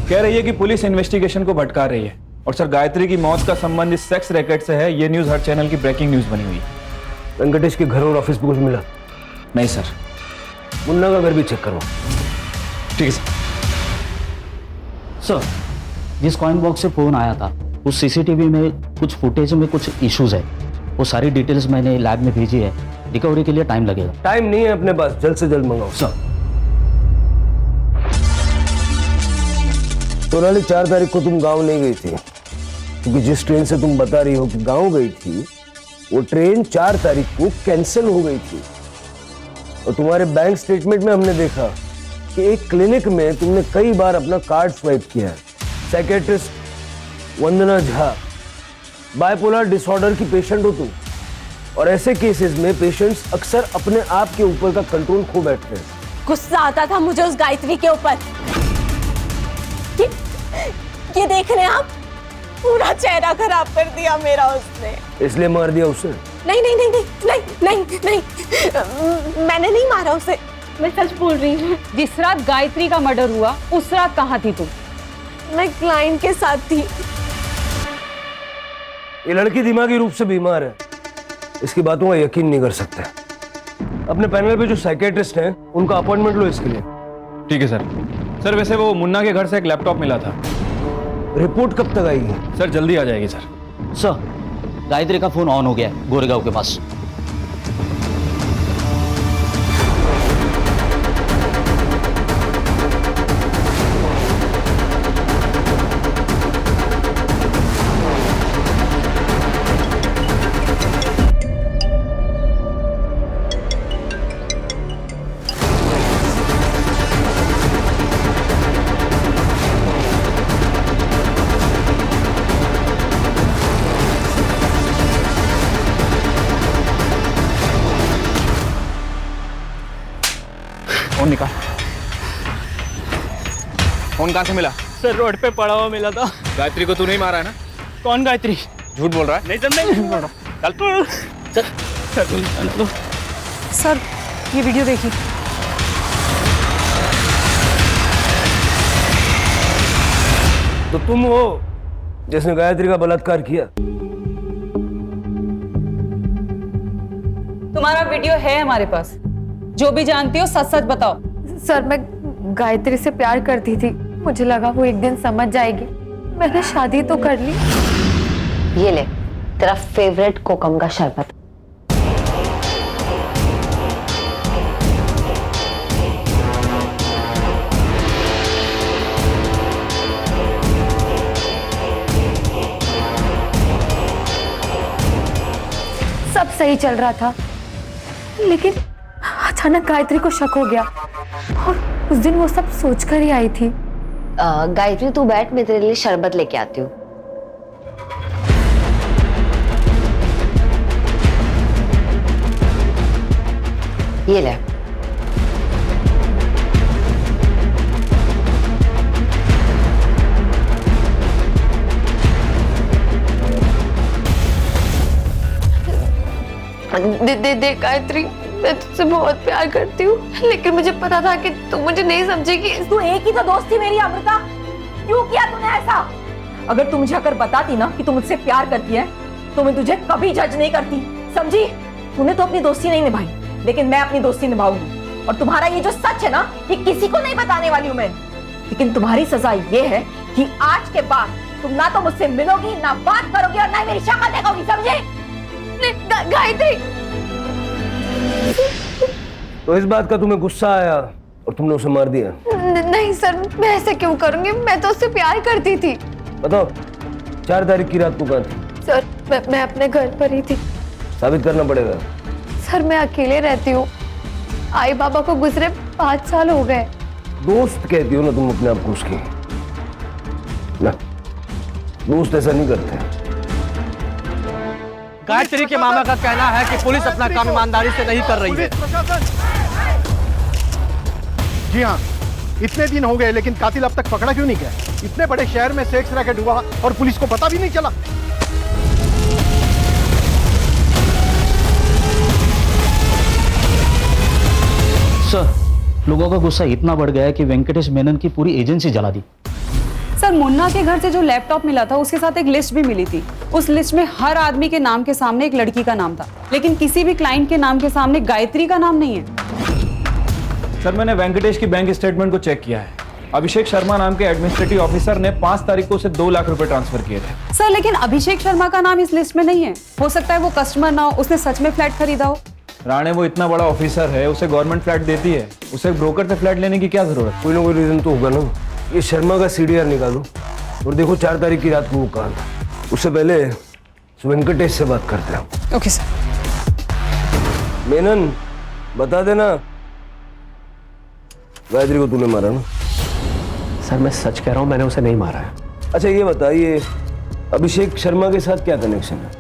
कह रही है कि पुलिस इन्वेस्टिगेशन को भटका रही है। और सर गायत्री की मौत का संबंध इस सेक्स रैकेट से है, ये न्यूज हर चैनल की ब्रेकिंग न्यूज बनी हुई है। वेंकटेश के घर और ऑफिस पे कुछ मिला? नहीं सर। मुन्ना का घर भी चेक करो। ठीक है सर। सर जिस कॉइन बॉक्स से फोन आया था उस सीसीटीवी में कुछ फुटेज में कुछ इश्यूज है, वो सारी डिटेल्स मैंने लैब में भेजी है। रिकवरी के लिए टाइम लगेगा। टाइम नहीं है अपने पास, जल्द से जल्द मंगाओ। सर सोनाली 4 तारीख को तुम गांव नहीं गई थी, क्योंकि जिस ट्रेन से तुम बता रही हो कि गांव गई थी वो ट्रेन 4 तारीख को कैंसिल हो गई थी। और तुम्हारे बैंक स्टेटमेंट में हमने देखा कि एक क्लिनिक में तुमने कई बार अपना कार्ड स्वाइप किया है। साइकेट्रिस्ट वंदना झा, बाइपोलर डिसऑर्डर की पेशेंट हो तुम, और ऐसे केसेस में पेशेंट्स अक्सर अपने आप के ऊपर का कंट्रोल खो बैठते हैं। गुस्सा आता था मुझे उस गायत्री के ऊपर। ये देख रहे हैं आप, पूरा चेहरा खराब कर दिया मेरा उसने। इसलिए मार दिया उसे? नहीं नहीं नहीं नहीं नहीं नहीं नहीं, मैंने नहीं मारा उसे, मैं सच बोल रही हूँ। जिस रात गायत्री का मर्डर हुआ उस रात कहाँ थी तुम? मैं क्लाइंट के साथ थी। ये लड़की दिमागी रूप से बीमार है, इसकी बातों का यकीन नहीं कर सकते। अपने पैनल पे जो साइकेट्रिस्ट हैं उनका अपॉइंटमेंट लो इसके लिए। ठीक है सर। सर वैसे वो मुन्ना के घर से एक लैपटॉप मिला था। रिपोर्ट कब तक आएगी? सर जल्दी आ जाएगी सर। सर गायत्री का फोन ऑन हो गया है गोरेगांव के पास। फोन निकाल। फोन कहाँ से मिला? सर रोड पे पड़ा हुआ मिला था। गायत्री को तू नहीं मारा है ना? कौन गायत्री? झूठ बोल रहा है? नहीं सर, मैं झूठ बोल रहा हूँ। चल सर ये वीडियो देखिए। तो तुम हो जिसने गायत्री का बलात्कार किया? तुम्हारा वीडियो है हमारे पास, जो भी जानती हो सच सच बताओ। सर मैं गायत्री से प्यार करती थी, मुझे लगा वो एक दिन समझ जाएगी। मैंने शादी तो कर ली। ये ले तेरा फेवरेट कोकम का शरबत। सब सही चल रहा था, लेकिन अचानक गायत्री को शक हो गया और उस दिन वो सब सोचकर ही आई थी। गायत्री तू बैठ, मैं तेरे लिए शरबत लेके आती हूँ। ये ले। दे गायत्री, मैं तुझसे बहुत प्यार करती हूँ, लेकिन मुझे पता था कि तू मुझे नहीं समझेगी। तू एक ही तो दोस्त थी मेरी अमृता, क्यों किया तूने ऐसा? अगर तू मुझे अगर बताती ना कि तू मुझसे प्यार करती है तो मैं तुझे कभी जज नहीं करती, समझी? तूने तो अपनी दोस्ती नहीं निभाई, लेकिन मैं अपनी दोस्ती निभाऊंगी। और तुम्हारा ये जो सच है ना, ये किसी को नहीं बताने वाली हूँ मैं। लेकिन तुम्हारी सजा ये है कि आज के बाद तुम ना तो मुझसे मिलोगी, ना बात करोगी और ना ही मेरी शक्ल देखोगी, समझे? गायत्री, तो इस बात का तुम्हें गुस्सा आया और तुमने उसे मार दिया? नहीं सर, मैं ऐसे क्यों करूंगी? मैं तो उससे प्यार करती थी। बताओ 4 तारीख की रात को कहाँ थी? सर मैं अपने घर पर ही थी। साबित करना पड़ेगा। सर मैं अकेले रहती हूँ, आई बाबा को गुजरे 5 साल हो गए। दोस्त कहती हो ना तुम अपने आप को उसकी? ना, दोस्त ऐसा नहीं करते। गायत्री के मामा का कहना है कि पुलिस अपना काम ईमानदारी से नहीं कर रही है। जी हाँ, इतने दिन हो गए लेकिन कातिल अब तक पकड़ा क्यों नहीं गया? इतने बड़े शहर में सेक्स रैकेट हुआ और पुलिस को पता भी नहीं चला। सर, लोगों का गुस्सा इतना बढ़ गया है कि वेंकटेश मेनन की पूरी एजेंसी जला दी। सर, मुन्ना के घर से जो लैपटॉप मिला था उसके साथ एक लिस्ट भी मिली थी। उस लिस्ट में हर आदमी के नाम के सामने एक लड़की का नाम था, लेकिन किसी भी क्लाइंट के नाम के सामने गायत्री का नाम नहीं है। सर, मैंने वेंकटेश की बैंक स्टेटमेंट को चेक किया है। अभिषेक शर्मा नाम के एडमिनिस्ट्रेटिव ऑफिसर ने 5 तारीख को उसे 2 लाख रुपए ट्रांसफर किए थे। सर, लेकिन अभिषेक शर्मा का नाम इस लिस्ट में नहीं है। हो सकता है वो कस्टमर ना हो, उसने सच में फ्लैट खरीदा हो। राणे, वो इतना बड़ा ऑफिसर है, उसे गवर्नमेंट फ्लैट देती है, उसे ब्रोकर से फ्लैट लेने की क्या जरूरत? कोई ना कोई रीजन तो होगा ना। ये शर्मा का सीडीआर निकालो और देखो 4 तारीख की रात को वो कहाँ था। उससे पहले वेंकटेश से बात करते हैं। Okay sir. मेनन, बता देना गायत्री को तूने मारा ना? सर, मैं सच कह रहा हूँ, मैंने उसे नहीं मारा है। अच्छा ये बताइए, अभिषेक शर्मा के साथ क्या कनेक्शन है?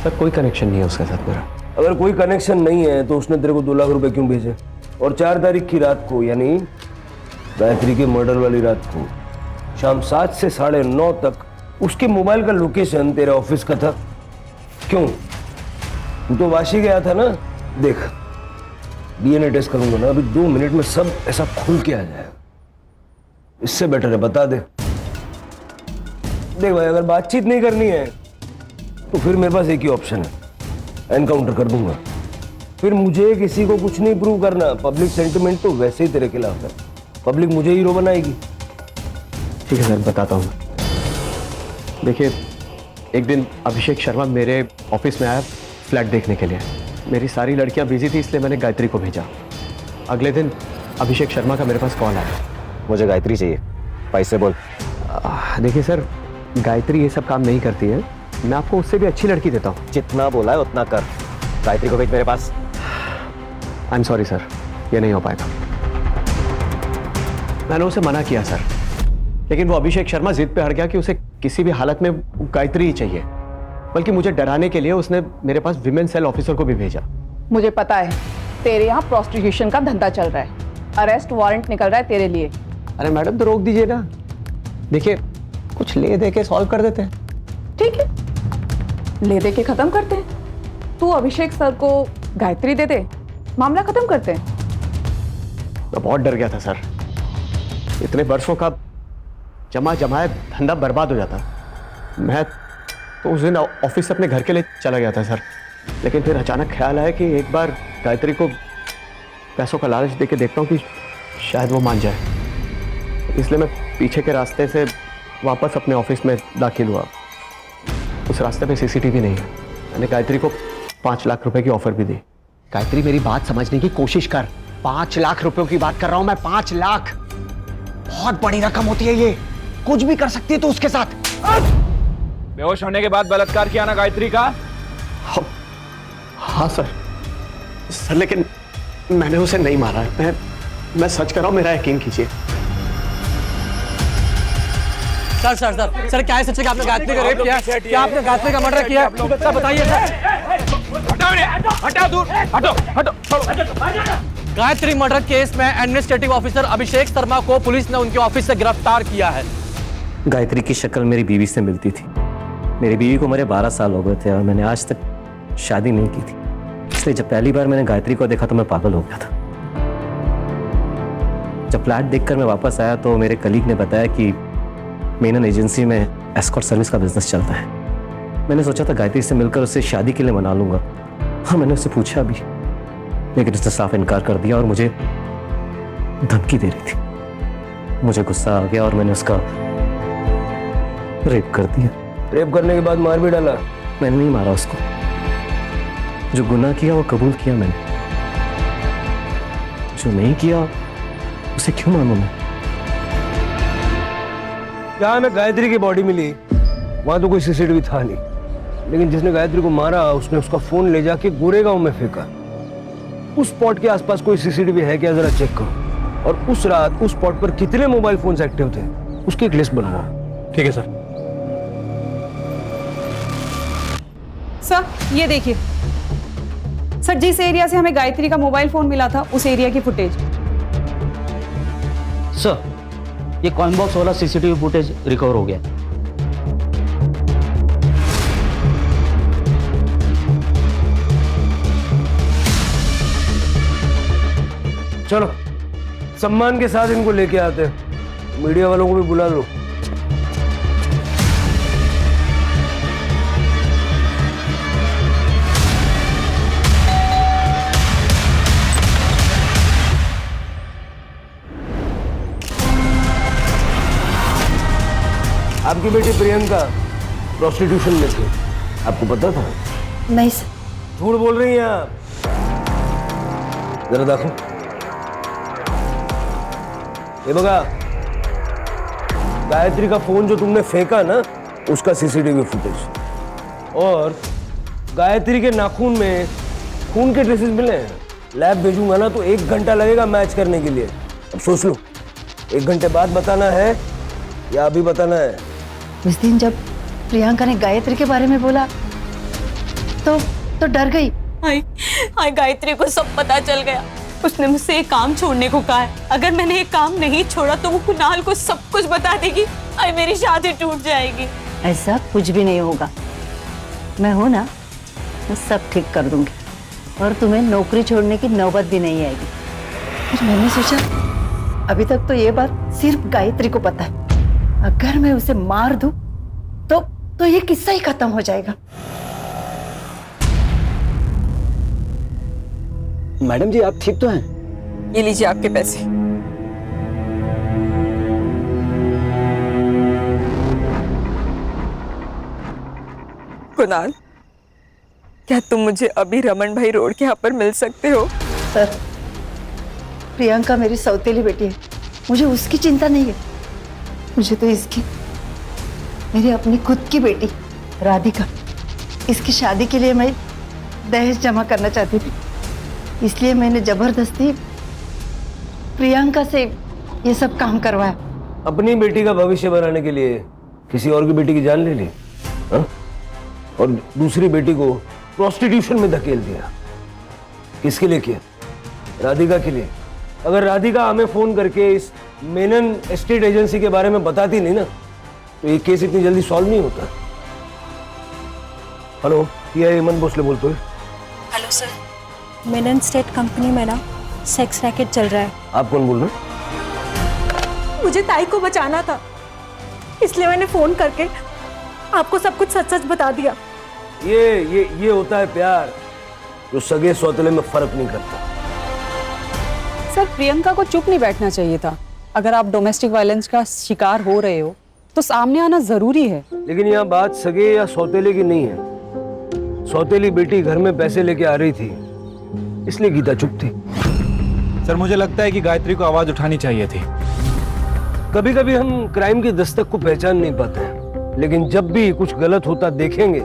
सर, कोई कनेक्शन नहीं है उसके साथ मेरा। अगर कोई कनेक्शन नहीं है तो उसने तेरे को 2 लाख रुपए क्यों भेजे? और 4 तारीख की रात को, यानी गायत्री के मर्डर वाली रात को, शाम 7 से 9:30 तक उसके मोबाइल का लोकेशन तेरे ऑफिस का था। क्यों? तू तो वाशी गया था ना? देख, डीएनए टेस्ट करूंगा ना, अभी 2 मिनट में सब ऐसा खुल के आ जाएगा। इससे बेटर है बता दे। देख भाई, अगर बातचीत नहीं करनी है तो फिर मेरे पास एक ही ऑप्शन है, एनकाउंटर कर दूंगा। फिर मुझे किसी को कुछ नहीं प्रूव करना। पब्लिक सेंटिमेंट तो वैसे ही तेरे खिलाफ है, पब्लिक मुझे हीरो बनाएगी। ठीक है सर, बताता हूँ। देखिए, एक दिन अभिषेक शर्मा मेरे ऑफिस में आया फ्लैट देखने के लिए। मेरी सारी लड़कियां बिजी थी, इसलिए मैंने गायत्री को भेजा। अगले दिन अभिषेक शर्मा का मेरे पास कॉल आया। मुझे गायत्री चाहिए, पैसे बोल। देखिए सर, गायत्री ये सब काम नहीं करती है, मैं आपको उससे भी अच्छी लड़की देता हूँ। जितना बोला है उतना कर। गायत्री को भेज मेरे पास। आई एम सॉरी सर, ये नहीं हो पाएगा। मैंने उसे मना किया सर, लेकिन वो अभिषेक शर्मा जिद पे अड़ गया कि उसे किसी भी हालत में गायत्री ही चाहिए। बल्कि मुझे डराने के लिए उसने मेरे पास विमेन सेल ऑफिसर को भी भेजा। मुझे पता है तेरे यहाँ प्रोस्टिट्यूशन का धंधा चल रहा है, अरेस्ट वारंट निकल रहा है तेरे लिए। अरे मैडम, तो रोक दीजिए ना। देखिए, कुछ ले दे के सॉल्व कर देते हैं। ठीक है, ले दे के खत्म करते हैं। तू अभिषेक सर को गायत्री दे दे, मामला खत्म करते हैं। मैं बहुत डर गया था सर, इतने वर्षों का जमा जमाया धंधा बर्बाद हो जाता। मैं तो उस दिन ऑफिस से अपने घर के लिए चला गया था सर, लेकिन फिर अचानक ख्याल आया कि एक बार गायत्री को पैसों का लालच देके देखता हूँ कि शायद वो मान जाए। इसलिए मैं पीछे के रास्ते से वापस अपने ऑफिस में दाखिल हुआ। उस रास्ते पे सीसीटीवी नहीं है। मैंने गायत्री को 5 लाख रुपए की ऑफर भी दी। गायत्री, मेरी बात समझने की कोशिश कर। 5 लाख रुपयों की बात कर रहा हूं मैं। 5 लाख बहुत बड़ी रकम होती है, ये कुछ भी कर सकती है तो उसके साथ। बेहोश होने के बाद बलात्कार किया ना गायत्री का? हाँ सर, लेकिन मैंने उसे नहीं मारा है। मैं सच कर रहा हूं, मेरा यकीन कीजिए। सर सर सर सर, क्या है सच? आपने गायत्री का रेप किया है? क्या आपने गायत्री का मर्डर किया है? सर बताइए सर। गायत्री मर्डर केस में एडमिनिस्ट्रेटिव ऑफिसर अभिषेक शर्मा को पुलिस ने उनके ऑफिस से गिरफ्तार किया है। गायत्री की शक्ल मेरी बीवी से मिलती थी। मेरी बीवी को मेरे 12 साल हो गए थे और मैंने आज तक शादी नहीं की थी। इसलिए जब पहली बार मैंने गायत्री को देखा तो मैं पागल हो गया था। जब फ्लैट देखकर मैं वापस आया तो मेरे कलीग ने बताया कि मेनन एजेंसी में एस्कॉर्ट सर्विस का बिजनेस चलता है। मैंने सोचा था गायत्री से मिलकर उससे शादी के लिए मना लूंगा। हाँ, मैंने उससे पूछा भी, लेकिन उसने साफ इनकार कर दिया और मुझे धमकी दे रही थी। मुझे गुस्सा आ गया और मैंने उसका रेप कर दिया। रेप करने के बाद मार भी डाला? मैंने नहीं मारा उसको, जो गुनाह किया वो कबूल किया मैंने, जो नहीं किया उसे क्यों मानूं मैं? जहाँ में गायत्री की बॉडी मिली वहां तो कोई सीसीटीवी था नहीं, लेकिन जिसने गायत्री को मारा उसने उसका फोन ले जाके गोरेगांव में फेंका। उस स्पॉट के आसपास कोई सीसीटीवी है क्या, जरा चेक करो। और उस रात उस स्पॉट पर कितने मोबाइल फोन्स एक्टिव थे उसकी एक लिस्ट बनवाओ। ठीक है सर। सर ये देखिए सर, जिस एरिया से हमें गायत्री का मोबाइल फोन मिला था उस एरिया की फुटेज। सर, ये कॉइन बॉक्स वाला सीसीटीवी फुटेज रिकवर हो गया। चलो सम्मान के साथ इनको लेके आते हैं, मीडिया वालों को भी बुला लो। आपकी बेटी प्रियंका प्रोस्टिट्यूशन में थी, आपको पता था? नहीं सर। झूठ बोल रही हैं आप, जरा देखो। ये बगा, गायत्री का फोन जो तुमने फेंका ना उसका सीसीटीवी फुटेज, और गायत्री के नाखून में खून के ट्रेसेस मिले हैं। लैब भेजूंगा ना तो 1 घंटा लगेगा मैच करने के लिए। अब सोच लो, 1 घंटे बाद बताना है या अभी बताना है? उस दिन जब प्रियंका ने गायत्री के बारे में बोला तो डर गई। हाय गायत्री को सब पता चल गया। उसने मुझसे एक काम छोड़ने को कहा है। अगर मैंने ये काम नहीं छोड़ा तो वो कुणाल को सब कुछ बता देगी। हाय मेरी शादी टूट जाएगी। ऐसा कुछ भी नहीं होगा, मैं हूं ना, मैं सब ठीक कर दूंगी और तुम्हें नौकरी छोड़ने की नौबत भी नहीं आएगी। फिर मैंने सोचा अभी तक तो ये बात सिर्फ गायत्री को पता है, अगर मैं उसे मार दूं तो ये किस्सा ही खत्म हो जाएगा। मैडम जी आप ठीक तो हैं? ये लीजिए आपके पैसे। कुणाल, क्या तुम मुझे अभी रमन भाई रोड के यहाँ पर मिल सकते हो? सर, प्रियंका मेरी सौतेली बेटी है, मुझे उसकी चिंता नहीं है। मुझे तो इसकी, मेरी अपनी खुद की बेटी राधिका, इसकी शादी के लिए मैं दहेज जमा करना चाहती थी, इसलिए मैंने जबरदस्ती प्रियंका से ये सब काम करवाया। अपनी बेटी का भविष्य बनाने के लिए किसी और की बेटी की जान ले ली, हाँ? और दूसरी बेटी को प्रोस्टिट्यूशन में धकेल दिया। किसके लिए किया? राधिका के लिए। अगर राधिका हमें फोन करके इस मेनन एस्टेट एजेंसी के बारे में बताती नहीं ना तो ये केस इतनी जल्दी सॉल्व नहीं होता। हेलो, ये हेमंत भोसले बोलते हो? Hello sir, Menon state company में ना सेक्स रैकेट चल रहा है। आप कौन बोल रहे हैं? मुझे ताई को बचाना था, इसलिए मैंने फोन करके आपको सब कुछ सच सच बता दिया। ये होता है प्यार, जो सगे सौतेले में फर्क नहीं करता। सर, प्रियंका को चुप नहीं बैठना चाहिए था। अगर आप डोमेस्टिक वायलेंस का शिकार हो रहे हो तो सामने आना जरूरी है। लेकिन यहाँ बात सगे या सौतेले की नहीं है। सौतेली बेटी घर में पैसे लेके आ रही थी, इसलिए गीता चुप थी। सर, मुझे लगता है कि गायत्री को आवाज उठानी चाहिए थी। कभी कभी हम क्राइम की दस्तक को पहचान नहीं पाते हैं, लेकिन जब भी कुछ गलत होता देखेंगे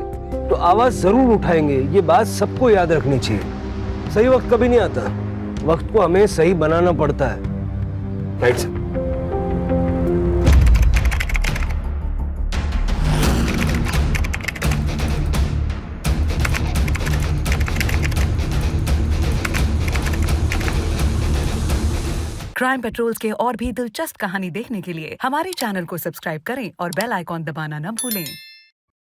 तो आवाज जरूर उठाएंगे। ये बात सबको याद रखनी चाहिए। सही वक्त कभी नहीं आता, वक्त को हमें सही बनाना पड़ता है। Right sir. क्राइम पेट्रोल्स के और भी दिलचस्प कहानी देखने के लिए हमारे चैनल को सब्सक्राइब करें और बेल आइकॉन दबाना न भूलें।